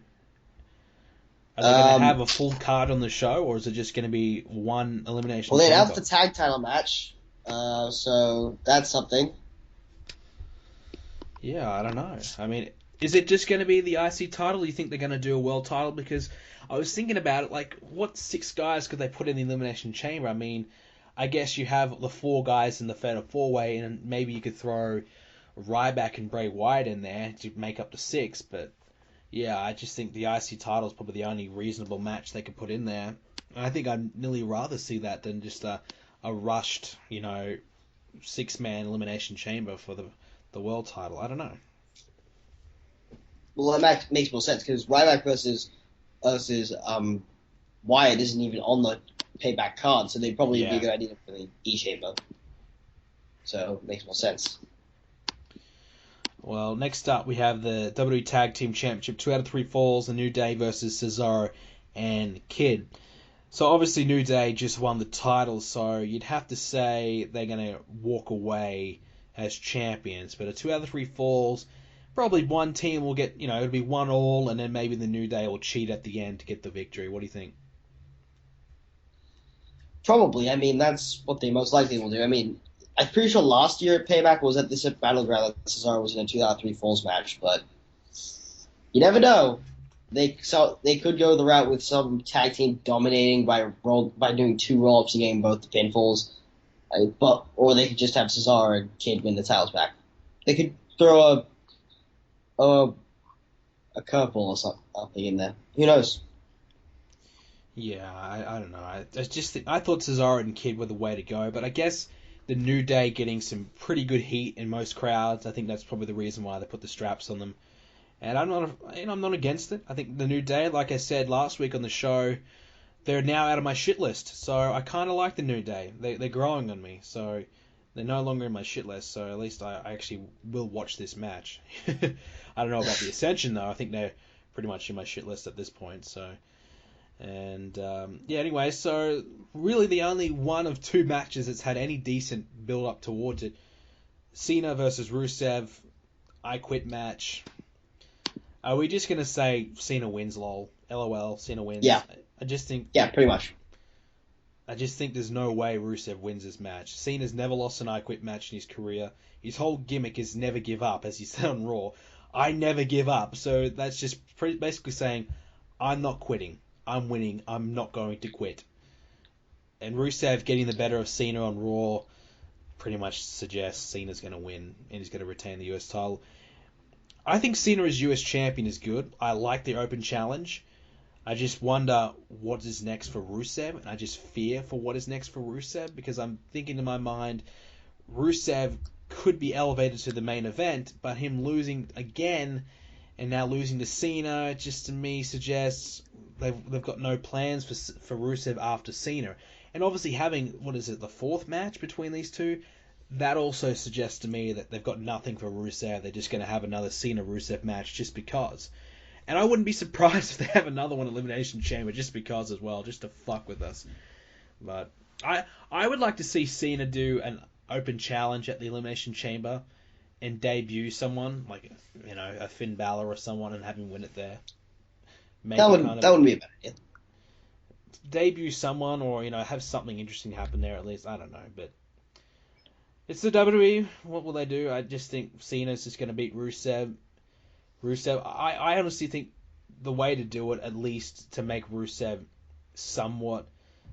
Are they going to have a full card on the show, or is it just going to be one Elimination Chamber? Well, they announced the tag title match, so that's something. Yeah, I don't know. I mean, is it just going to be the IC title? Do you think they're going to do a world title? Because I was thinking about it, like, what 6 guys could they put in the Elimination Chamber? I mean, I guess you have the 4 guys in the Fatal 4-Way, and maybe you could throw Ryback and Bray Wyatt in there to make up the 6, but yeah, I just think the IC title is probably the only reasonable match they could put in there. And I think I'd nearly rather see that than just a rushed, 6-man Elimination Chamber for the world title. I don't know. Well, that makes more sense, because Ryback versus Wyatt isn't even on the Payback card, so they'd probably be a good idea for the E-Chamber. So, it makes more sense. Well, next up we have the WWE Tag Team Championship, 2 out of 3 falls, the New Day versus Cesaro and Kid. So obviously New Day just won the title, so you'd have to say they're going to walk away as champions. But a 2 out of 3 falls, probably one team will get, it'll be 1-1, and then maybe the New Day will cheat at the end to get the victory. What do you think? Probably. I mean, that's what they most likely will do. I mean, I'm pretty sure last year at Payback was at this Battleground that Cesaro was in a 2 out of 3 falls match, but you never know. They could go the route with some tag team dominating by doing 2 roll-ups and getting both the pinfalls, or they could just have Cesaro and Kid win the titles back. They could throw a curveball or something in there. Who knows? Yeah, I don't know. I thought Cesaro and Kid were the way to go, but I guess the New Day getting some pretty good heat in most crowds, I think that's probably the reason why they put the straps on them. And I'm not against it. I think the New Day, like I said last week on the show, they're now out of my shit list. So I kind of like the New Day. They're growing on me. So they're no longer in my shit list. So at least I actually will watch this match. I don't know about the Ascension though. I think they're pretty much in my shit list at this point. So. And, anyway, so really the only one of 2 matches that's had any decent build-up towards it. Cena versus Rusev, I Quit match. Are we just going to say Cena wins, lol? LOL, Cena wins? Yeah. I just think... Yeah, pretty much. I just think there's no way Rusev wins this match. Cena's never lost an I Quit match in his career. His whole gimmick is never give up, as he said on Raw. I never give up. So that's just basically saying, I'm not quitting. I'm winning. I'm not going to quit. And Rusev getting the better of Cena on Raw pretty much suggests Cena's going to win and he's going to retain the US title. I think Cena as US champion is good. I like the open challenge. I just wonder what is next for Rusev, and I just fear for what is next for Rusev, because I'm thinking in my mind, Rusev could be elevated to the main event, but him losing again and now losing to Cena just to me suggests they've got no plans for Rusev after Cena. And obviously having, the 4th match between these two, that also suggests to me that they've got nothing for Rusev. They're just going to have another Cena-Rusev match just because. And I wouldn't be surprised if they have another one Elimination Chamber just because as well, just to fuck with us. But I would like to see Cena do an open challenge at the Elimination Chamber and debut someone, like, a Finn Balor or someone, and have him win it there. That wouldn't be a bad idea. debut someone or, have something interesting happen there at least. I don't know, but it's the WWE. What will they do? I just think Cena's just going to beat Rusev. I honestly think the way to do it, at least to make Rusev somewhat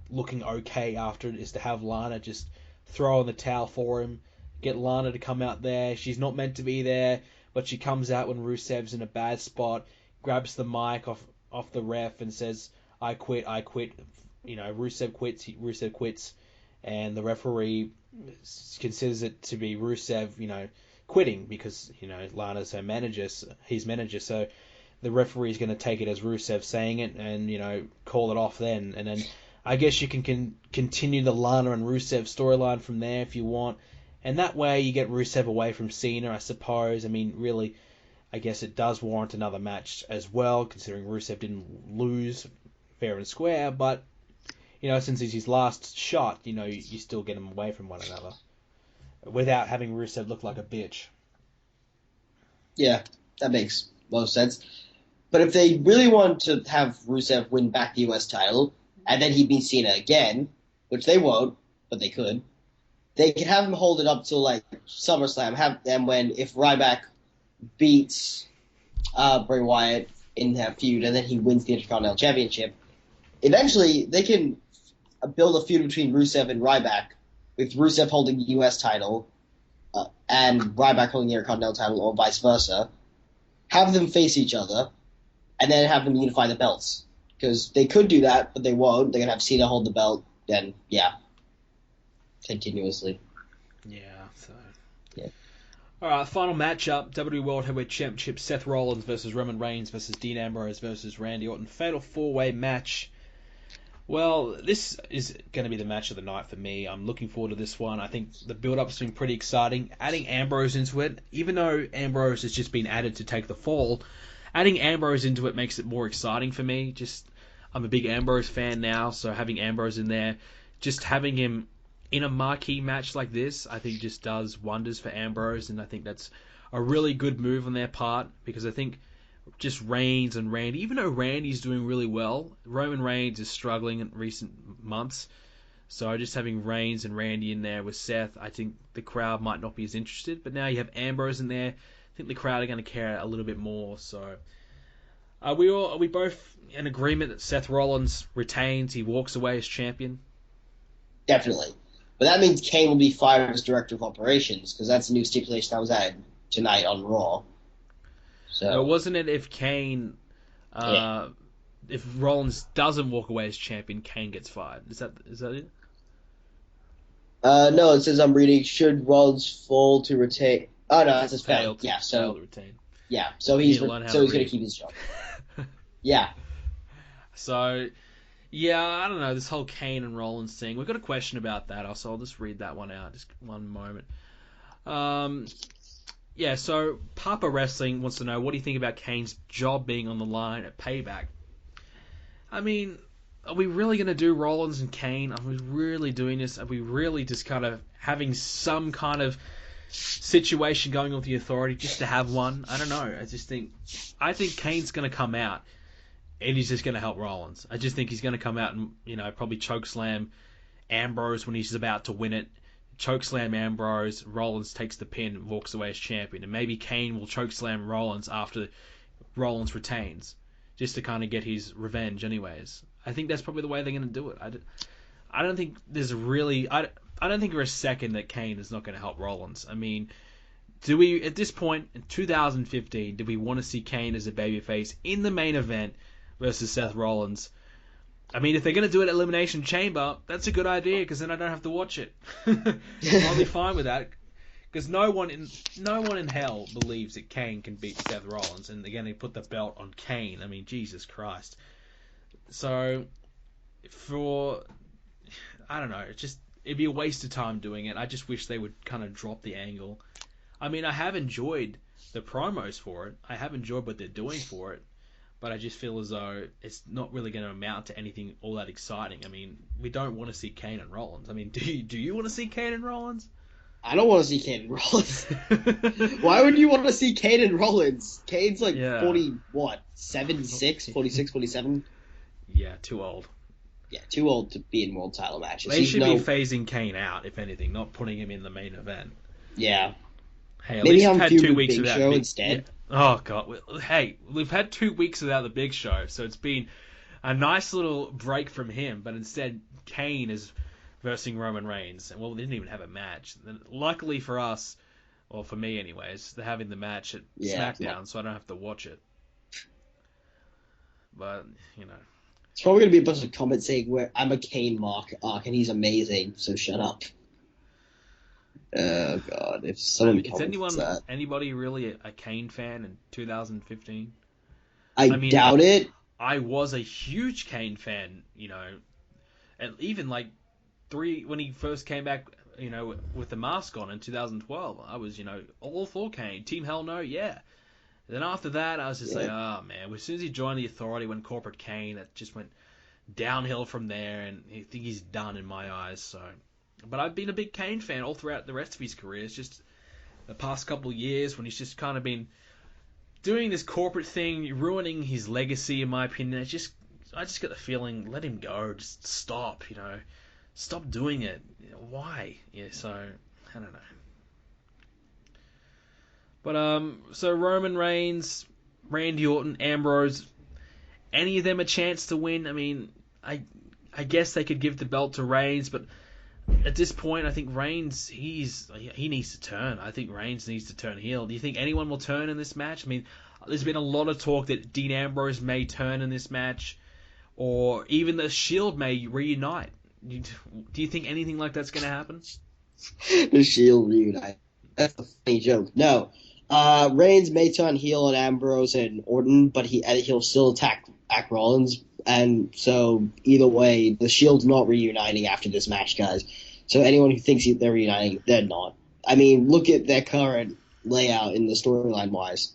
looking okay after it, is to have Lana just throw in the towel for him. Get Lana to come out there. She's not meant to be there, but she comes out when Rusev's in a bad spot, grabs the mic off the ref and says, I quit. Rusev quits, and the referee considers it to be Rusev, quitting because, Lana's his manager, so the referee's going to take it as Rusev saying it and, call it off then. And then I guess you can continue the Lana and Rusev storyline from there if you want. And that way you get Rusev away from Cena, I suppose. I mean, really, I guess it does warrant another match as well, considering Rusev didn't lose fair and square. But, since it's his last shot, you still get them away from one another without having Rusev look like a bitch. Yeah, that makes most sense. But if they really want to have Rusev win back the US title, and then he beat Cena again, which they won't, but they could, they could have him hold it up till SummerSlam. Have them if Ryback beats Bray Wyatt in that feud, and then he wins the Intercontinental Championship. Eventually, they can build a feud between Rusev and Ryback, with Rusev holding the U.S. title and Ryback holding the Intercontinental title, or vice versa. Have them face each other, and then have them unify the belts. Because they could do that, but they won't. They're going to have Cena hold the belt, then, continuously. Yeah, so... Yeah. Alright, final matchup, WWE World Heavyweight Championship, Seth Rollins versus Roman Reigns versus Dean Ambrose versus Randy Orton. Fatal 4-way match. Well, this is going to be the match of the night for me. I'm looking forward to this one. I think the build-up's been pretty exciting. Adding Ambrose into it, even though Ambrose has just been added to take the fall, adding Ambrose into it makes it more exciting for me. I'm a big Ambrose fan now, so having Ambrose in there, just having him in a marquee match like this, I think just does wonders for Ambrose, and I think that's a really good move on their part, because I think just Reigns and Randy, even though Randy's doing really well, Roman Reigns is struggling in recent months, so just having Reigns and Randy in there with Seth, I think the crowd might not be as interested, but now you have Ambrose in there, I think the crowd are going to care a little bit more, so... Are we both in agreement that Seth Rollins retains, he walks away as champion? Definitely. But that means Kane will be fired as director of operations, because that's a new stipulation that was added tonight on Raw. So no, wasn't it if Kane, if Rollins doesn't walk away as champion, Kane gets fired? Is that it? No, it says I'm reading. Should Rollins fall to retain? Oh no, it says fail. Yeah, fail to retain. Yeah, so he's going to keep his job. Yeah. So. Yeah, I don't know, this whole Kane and Rollins thing. We've got a question about that, so I'll just read that one out, just one moment. So Papa Wrestling wants to know, what do you think about Kane's job being on the line at Payback? I mean, are we really going to do Rollins and Kane? Are we really doing this? Are we really just kind of having some kind of situation going on with the Authority just to have one? I don't know. I think Kane's going to come out. And he's just going to help Rollins. I just think he's going to come out and, probably chokeslam Ambrose when he's about to win it. Chokeslam Ambrose, Rollins takes the pin and walks away as champion. And maybe Kane will chokeslam Rollins after Rollins retains, just to kind of get his revenge anyways. I think that's probably the way they're going to do it. I don't think there's really... I don't think for a second that Kane is not going to help Rollins. I mean... Do we, at this point, in 2015, do we want to see Kane as a babyface in the main event versus Seth Rollins? I mean, if they're going to do it at Elimination Chamber, that's a good idea, because then I don't have to watch it. I'll be fine with that, because no one in hell believes that Kane can beat Seth Rollins, and again, they put the belt on Kane. I mean, Jesus Christ. So, I don't know, it'd be a waste of time doing it. I just wish they would kind of drop the angle. I mean, I have enjoyed the promos for it. I have enjoyed what they're doing for it. But I just feel as though it's not really going to amount to anything all that exciting. I mean, we don't want to see Kane and Rollins. I mean, do you want to see Kane and Rollins? I don't want to see Kane and Rollins. Why would you want to see Kane and Rollins? Kane's 40, 7, 6, 46, 47? Yeah, too old. too old to be in world title matches. They should be phasing Kane out, if anything, not putting him in the main event. Yeah. Hey, at Maybe least have we've him had feud 2 with weeks Big without Show instead. Yeah. Oh god. Hey, we've had 2 weeks without the Big Show, so it's been a nice little break from him. But instead, Kane is versing Roman Reigns, and well, they didn't even have a match. Luckily for us, or for me anyways, they're having the match at SmackDown, so I don't have to watch it. But it's probably gonna be a bunch of comments saying where I'm a Kane arc, and he's amazing, so shut up. Oh god, if someone comments that. Anybody really a Kane fan in 2015? I doubt it. I was a huge Kane fan, and even when he first came back, with the mask on in 2012, I was, all for Kane. Team Hell No, yeah. Then after that, I was just like, oh man. As soon as he joined the Authority, went corporate Kane, it just went downhill from there, and I think he's done in my eyes. So, but I've been a big Kane fan all throughout the rest of his career. It's just the past couple of years when he's just kind of been doing this corporate thing, ruining his legacy, in my opinion. I just get the feeling, let him go, just stop, stop doing it. Why? Yeah, so I don't know. But so Roman Reigns, Randy Orton, Ambrose, any of them a chance to win? I mean, I guess they could give the belt to Reigns, but at this point, I think Reigns, he needs to turn. I think Reigns needs to turn heel. Do you think anyone will turn in this match? I mean, there's been a lot of talk that Dean Ambrose may turn in this match, or even the Shield may reunite. Do you think anything like that's going to happen? The Shield reunite. That's a funny joke. No. Reigns may turn heel on Ambrose and Orton, but he'll still attack Rollins. And so, either way, the Shield's not reuniting after this match, guys. So anyone who thinks they're reuniting, they're not. I mean, look at their current layout in the storyline-wise.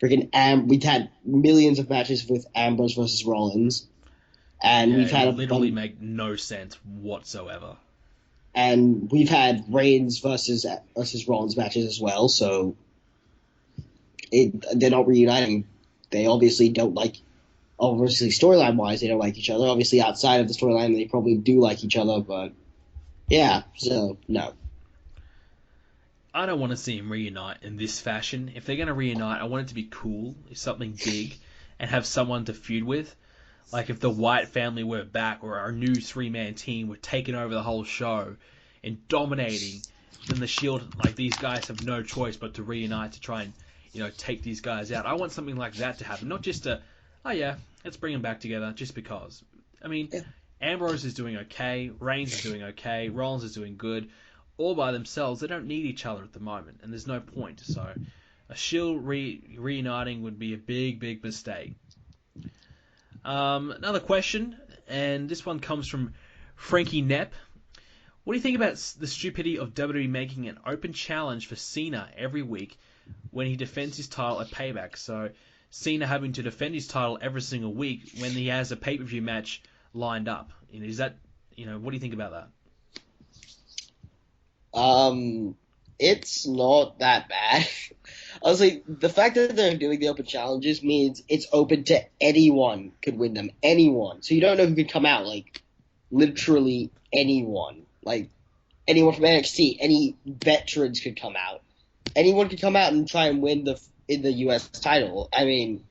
We've had millions of matches with Ambrose versus Rollins. And we've had literally make no sense whatsoever. And we've had Reigns versus Rollins matches as well, so they're not reuniting. They obviously don't like... Obviously, storyline-wise, they don't like each other. Obviously, outside of the storyline, they probably do like each other, but... Yeah, so, no. I don't want to see them reunite in this fashion. If they're going to reunite, I want it to be cool, something big, and have someone to feud with. Like if the Wyatt family were back, or our new 3-man team were taking over the whole show and dominating, then the Shield, these guys have no choice but to reunite to try and, take these guys out. I want something like that to happen, not just let's bring them back together just because. I mean, Ambrose is doing okay, Reigns is doing okay, Rollins is doing good. All by themselves, they don't need each other at the moment, and there's no point. So, a Shield reuniting would be a big, big mistake. Another question, and this one comes from Frankie Knepp. What do you think about the stupidity of WWE making an open challenge for Cena every week when he defends his title at Payback? So, Cena having to defend his title every single week when he has a pay-per-view match lined up. Is that, what do you think about that? It's not that bad. Honestly, the fact that they're doing the open challenges means it's open to anyone could win them. Anyone. So you don't know who could come out. Literally anyone. Anyone from NXT. Any veterans could come out. Anyone could come out and try and win in the U.S. title. I mean,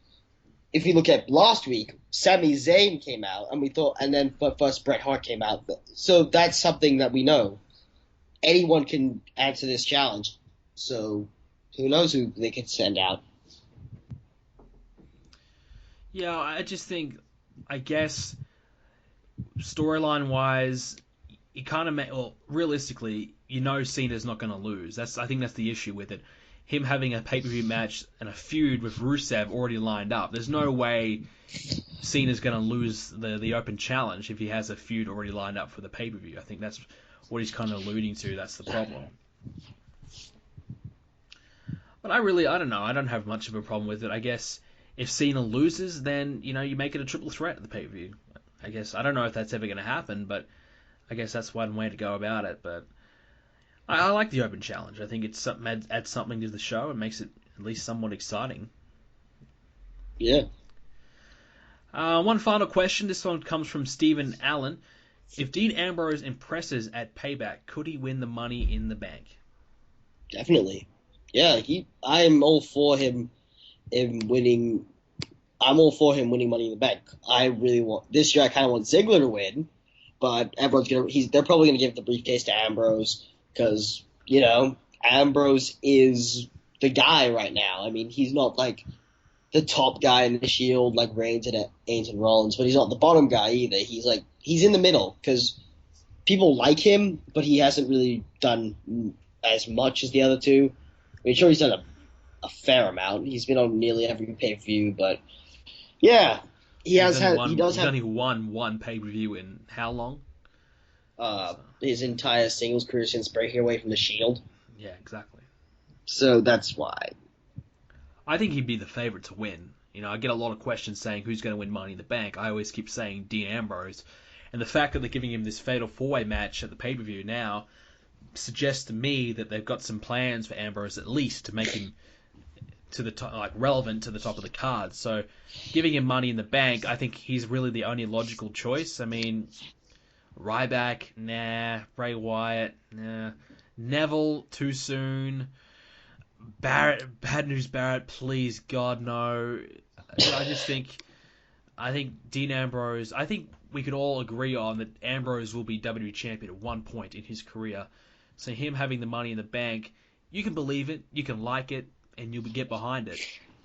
if you look at last week, Sami Zayn came out, and then first Bret Hart came out. So that's something that we know. Anyone can answer this challenge. So who knows who they could send out. Yeah, I just think, I guess, storyline-wise, you kind of realistically, Cena's not going to lose. I think that's the issue with it. Him having a pay-per-view match and a feud with Rusev already lined up. There's no way Cena's going to lose the open challenge if he has a feud already lined up for the pay-per-view. I think that's what he's kind of alluding to. That's the problem. But I don't know. I don't have much of a problem with it. I guess if Cena loses, then, you make it a triple threat at the pay-per-view. I guess, I don't know if that's ever going to happen, but I guess that's one way to go about it. But I like the open challenge. I think it's adds something to the show and makes it at least somewhat exciting. Yeah. One final question. This one comes from Stephen Allen. If Dean Ambrose impresses at Payback, could he win the Money in the Bank? Definitely. Yeah, I'm all for him winning. I'm all for him winning Money in the Bank. I really want this year. I kind of want Ziggler to win, but they're probably gonna give the briefcase to Ambrose because Ambrose is the guy right now. I mean, he's not like the top guy in the Shield like Reigns and Rollins, but he's not the bottom guy either. He's in the middle because people like him, but he hasn't really done as much as the other two. I mean, sure, he's done a fair amount. He's been on nearly every pay-per-view, but yeah, he's only won one pay-per-view in how long? His entire singles career since breaking away from the Shield. Yeah, exactly. So that's why. I think he'd be the favorite to win. I get a lot of questions saying who's going to win Money in the Bank. I always keep saying Dean Ambrose. And the fact that they're giving him this fatal four-way match at the pay-per-view now suggests to me that they've got some plans for Ambrose at least to make him to the top, like relevant to the top of the card. So giving him Money in the Bank, I think he's really the only logical choice. I mean, Ryback, nah. Bray Wyatt, nah. Neville, too soon. Barrett, Bad News Barrett, please, God, no. I think Dean Ambrose, I think we could all agree on that Ambrose will be WWE Champion at one point in his career. So him having the Money in the Bank, you can believe it, you can like it, and you'll get behind it.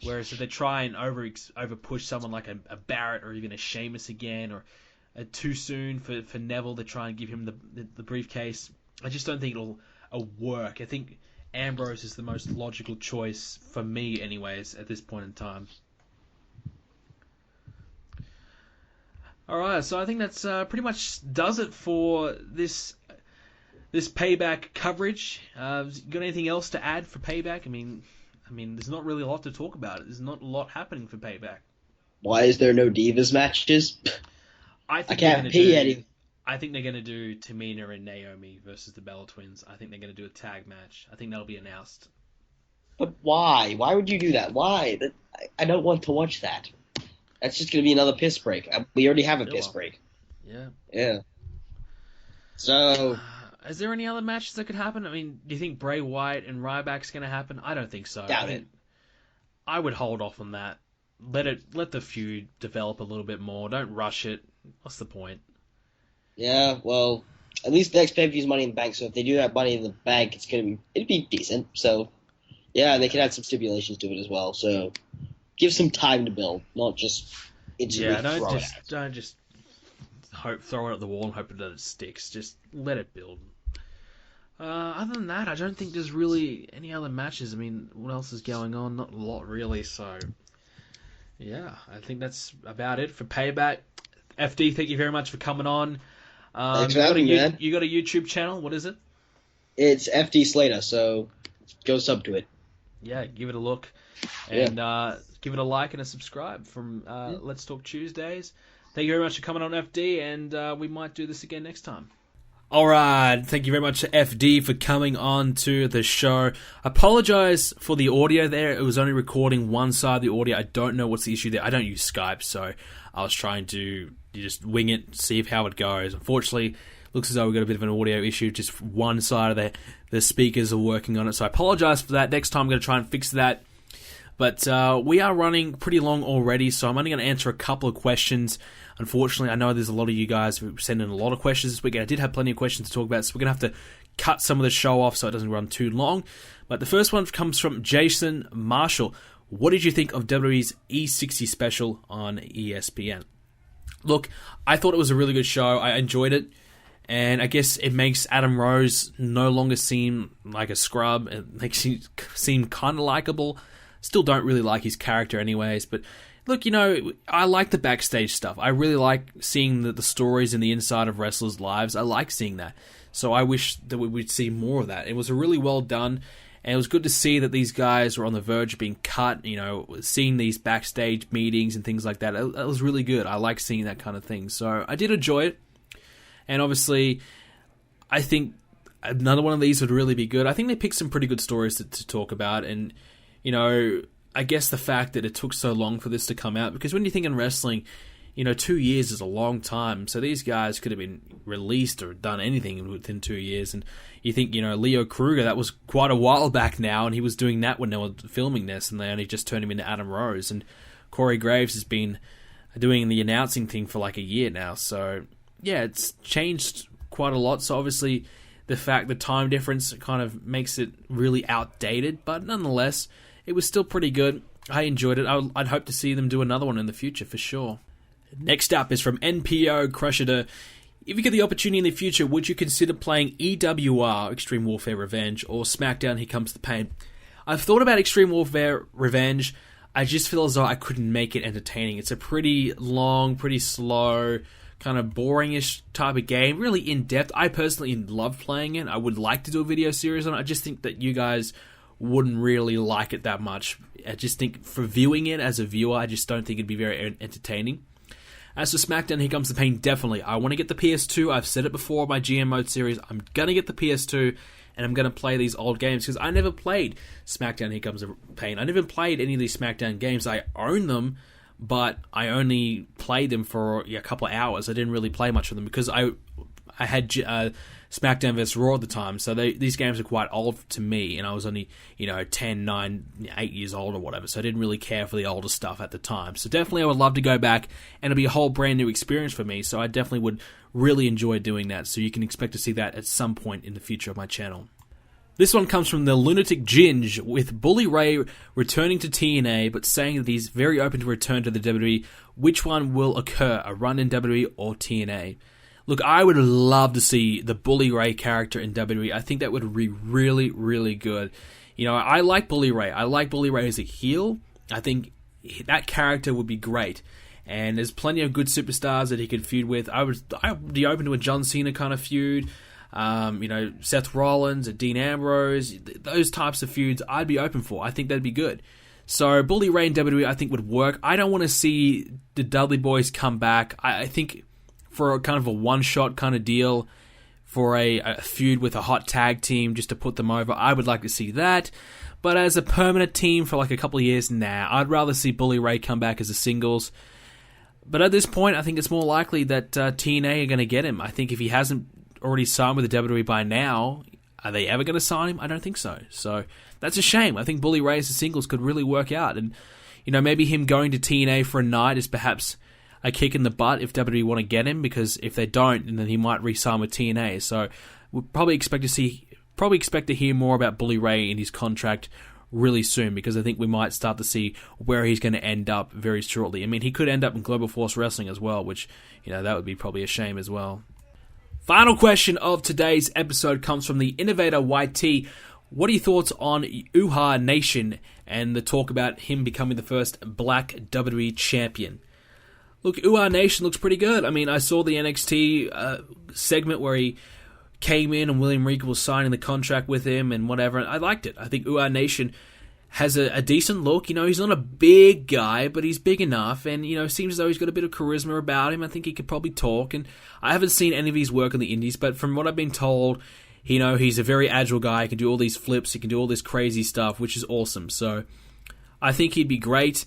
Whereas if they try and over push someone like a Barrett or even a Sheamus again, or too soon for Neville to try and give him the briefcase, I just don't think it'll work. I think Ambrose is the most logical choice for me anyways at this point in time. Alright, so I think that's pretty much does it for this Payback coverage. Got anything else to add for Payback? I mean, there's not really a lot to talk about. There's not a lot happening for Payback. Why is there no Divas matches? I can't pee any. I think they're going to do Tamina and Naomi versus the Bella Twins. I think they're going to do a tag match. I think that'll be announced. But why? Why would you do that? Why? I don't want to watch that. That's just going to be another piss break. We already have a piss break. Yeah. Yeah. So... is there any other matches that could happen? I mean, do you think Bray Wyatt and Ryback's going to happen? I don't think so. Doubt it. I would hold off on that. Let the feud develop a little bit more. Don't rush it. What's the point? Yeah, well, at least the next pay-per-view is Money in the Bank, so if they do have Money in the Bank, it'd be decent. So, yeah, they can add some stipulations to it as well. So, give some time to build, not just instantly throw it out. Don't just throw it at the wall and hope that it sticks. Just let it build. Other than that, I don't think there's really any other matches. I mean, what else is going on? Not a lot, really. So, yeah, I think that's about it for Payback. FD, thank you very much for coming on. Thanks for having me, man. You got a YouTube channel. What is it? It's FDSlater, so go sub to it. Yeah, give it a look. And give it a like and a subscribe from Let's Talk Tuesdays. Thank you very much for coming on, FD, and we might do this again next time. Alright, thank you very much to FD for coming on to the show. Apologise for the audio there. It was only recording one side of the audio. I don't know what's the issue there. I don't use Skype, so I was trying to just wing it, see how it goes. Unfortunately, looks as though we've got a bit of an audio issue. Just one side of the speakers are working on it, so I apologise for that. Next time I'm going to try and fix that. But we are running pretty long already, so I'm only going to answer a couple of questions. Unfortunately, I know there's a lot of you guys who sent in a lot of questions this week, and I did have plenty of questions to talk about, so we're going to have to cut some of the show off so it doesn't run too long. But the first one comes from Jason Marshall. What did you think of WWE's E60 special on ESPN? Look, I thought it was a really good show. I enjoyed it. And I guess it makes Adam Rose no longer seem like a scrub. It makes him seem kind of likable. Still don't really like his character anyways. But look, I like the backstage stuff. I really like seeing the stories in the inside of wrestlers' lives. I like seeing that. So I wish that we would see more of that. It was really well done. And it was good to see that these guys were on the verge of being cut, seeing these backstage meetings and things like that. It was really good. I like seeing that kind of thing. So I did enjoy it. And obviously, I think another one of these would really be good. I think they picked some pretty good stories to talk about. And, I guess the fact that it took so long for this to come out, because when you think in wrestling, 2 years is a long time. So these guys could have been released or done anything within 2 years. And you think, Leo Kruger, that was quite a while back now, and he was doing that when they were filming this, and they only just turned him into Adam Rose. And Corey Graves has been doing the announcing thing for like a year now. So, yeah, it's changed quite a lot. So obviously the time difference kind of makes it really outdated, but nonetheless, it was still pretty good. I enjoyed it. I'd hope to see them do another one in the future for sure. Next up is from NPO Crusher. If you get the opportunity in the future, would you consider playing EWR, Extreme Warfare Revenge, or SmackDown Here Comes the Pain? I've thought about Extreme Warfare Revenge. I just feel as though I couldn't make it entertaining. It's a pretty long, pretty slow, kind of boringish type of game, really in-depth. I personally love playing it. I would like to do a video series on it. I just think that you guys wouldn't really like it that much. I just think for viewing it as a viewer, I just don't think it'd be very entertaining. As for SmackDown Here Comes the Pain, definitely. I want to get the PS2. I've said it before in my GM Mode series. I'm going to get the PS2, and I'm going to play these old games, because I never played SmackDown Here Comes the Pain. I never played any of these SmackDown games. I own them, but I only played them for a couple of hours. I didn't really play much of them, because I had SmackDown vs. Raw at the time, so these games are quite old to me, and I was only, 10, 9, 8 years old or whatever, so I didn't really care for the older stuff at the time. So definitely I would love to go back, and it'll be a whole brand new experience for me, so I definitely would really enjoy doing that, so you can expect to see that at some point in the future of my channel. This one comes from the Lunatic Ginge, with Bully Ray returning to TNA, but saying that he's very open to return to the WWE. Which one will occur, a run in WWE or TNA? Look, I would love to see the Bully Ray character in WWE. I think that would be really, really good. I like Bully Ray. I like Bully Ray as a heel. I think that character would be great. And there's plenty of good superstars that he could feud with. I would be open to a John Cena kind of feud. Seth Rollins, a Dean Ambrose, those types of feuds I'd be open for. I think that'd be good. So Bully Ray in WWE I think would work. I don't want to see the Dudley Boys come back. I think for a kind of a one-shot kind of deal, for a feud with a hot tag team just to put them over, I would like to see that. But as a permanent team for like a couple of years, I'd rather see Bully Ray come back as a singles. But at this point, I think it's more likely that TNA are going to get him. I think if he hasn't already signed with the WWE by now, are they ever going to sign him? I don't think so. So that's a shame. I think Bully Ray as a singles could really work out. And, maybe him going to TNA for a night is perhaps a kick in the butt if WWE want to get him, because if they don't, then he might re-sign with TNA. So we'll probably expect to hear more about Bully Ray in his contract really soon, because I think we might start to see where he's going to end up very shortly. I mean, he could end up in Global Force Wrestling as well, which, that would be probably a shame as well. Final question of today's episode comes from the Innovator YT. What are your thoughts on Uhaa Nation and the talk about him becoming the first black WWE champion? Look, Uhaa Nation looks pretty good. I mean, I saw the NXT segment where he came in and William Regal was signing the contract with him and whatever. I liked it. I think Uhaa Nation has a decent look. He's not a big guy, but he's big enough, and, seems as though he's got a bit of charisma about him. I think he could probably talk, and I haven't seen any of his work in the indies, but from what I've been told, he's a very agile guy. He can do all these flips, he can do all this crazy stuff, which is awesome. So I think he'd be great.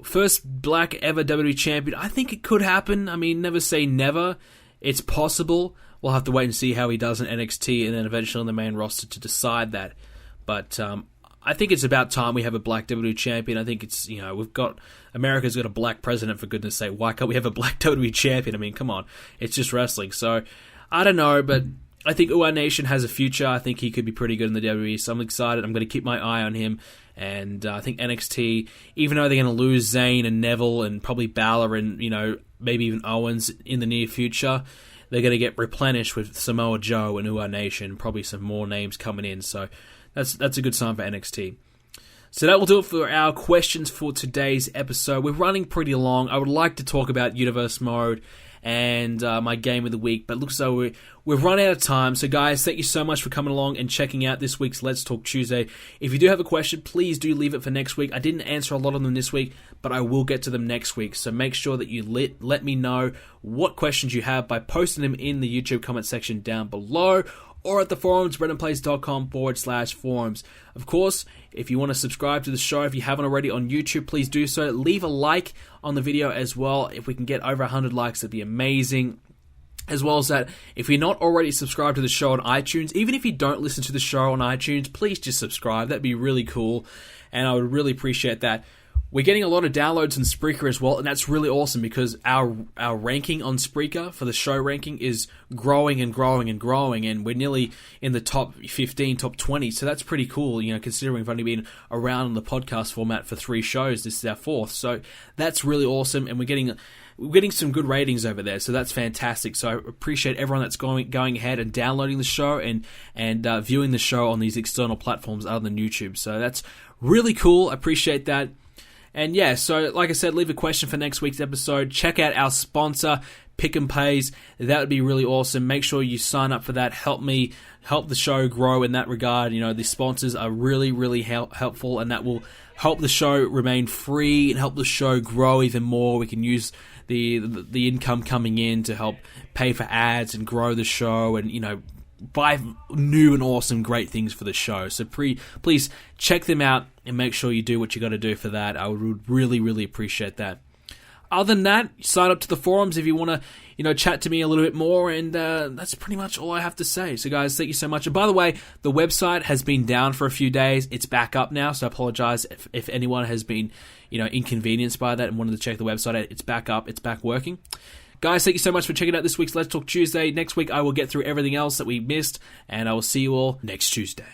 First black ever WWE champion, I think it could happen. I mean, never say never. It's possible. We'll have to wait and see how he does in NXT and then eventually on the main roster to decide that. But I think it's about time we have a black WWE champion. I think it's, America's got a black president, for goodness sake. Why can't we have a black WWE champion? I mean, come on. It's just wrestling. So, I don't know, but I think Uhaa Nation has a future. I think he could be pretty good in the WWE, so I'm excited. I'm going to keep my eye on him. And I think NXT, even though they're going to lose Zayn and Neville and probably Balor and, maybe even Owens in the near future, they're going to get replenished with Samoa Joe and Uhaa Nation, probably some more names coming in. So that's a good sign for NXT. So that will do it for our questions for today's episode. We're running pretty long. I would like to talk about Universe Mode and my game of the week, but it looks as though we've run out of time. So guys, thank you so much for coming along and checking out this week's Let's Talk Tuesday. If you do have a question, please do leave it for next week. I didn't answer a lot of them this week, but I will get to them next week. So make sure that you let me know what questions you have by posting them in the YouTube comment section down below, or at the forums, brendanplays.com/forums. Of course, if you want to subscribe to the show, if you haven't already on YouTube, please do so. Leave a like on the video as well. If we can get over 100 likes, that'd be amazing. As well as that, if you're not already subscribed to the show on iTunes, even if you don't listen to the show on iTunes, please just subscribe. That'd be really cool, and I would really appreciate that. We're getting a lot of downloads on Spreaker as well, and that's really awesome because our ranking on Spreaker for the show ranking is growing and growing and growing, and we're nearly in the top 15, top 20, so that's pretty cool, considering we've only been around in the podcast format for 3 shows. This is our 4th, so that's really awesome, and we're getting some good ratings over there, so that's fantastic. So I appreciate everyone that's going ahead and downloading the show and viewing the show on these external platforms other than YouTube. So that's really cool. I appreciate that. And yeah, so like I said, leave a question for next week's episode. Check out our sponsor, Pick and Pays. That would be really awesome. Make sure you sign up for that. Help the show grow in that regard. The sponsors are really, really helpful, and that will help the show remain free and help the show grow even more. We can use the income coming in to help pay for ads and grow the show and, buy new and awesome great things for the show. So please check them out and make sure you do what you got to do for that. I would really, really appreciate that. Other than that, sign up to the forums if you want to, chat to me a little bit more, and that's pretty much all I have to say. So guys, thank you so much. And by the way, the website has been down for a few days. It's back up now, so I apologize if anyone has been, inconvenienced by that and wanted to check the website out. It's back up. It's back working. Guys, thank you so much for checking out this week's Let's Talk Tuesday. Next week, I will get through everything else that we missed, and I will see you all next Tuesday.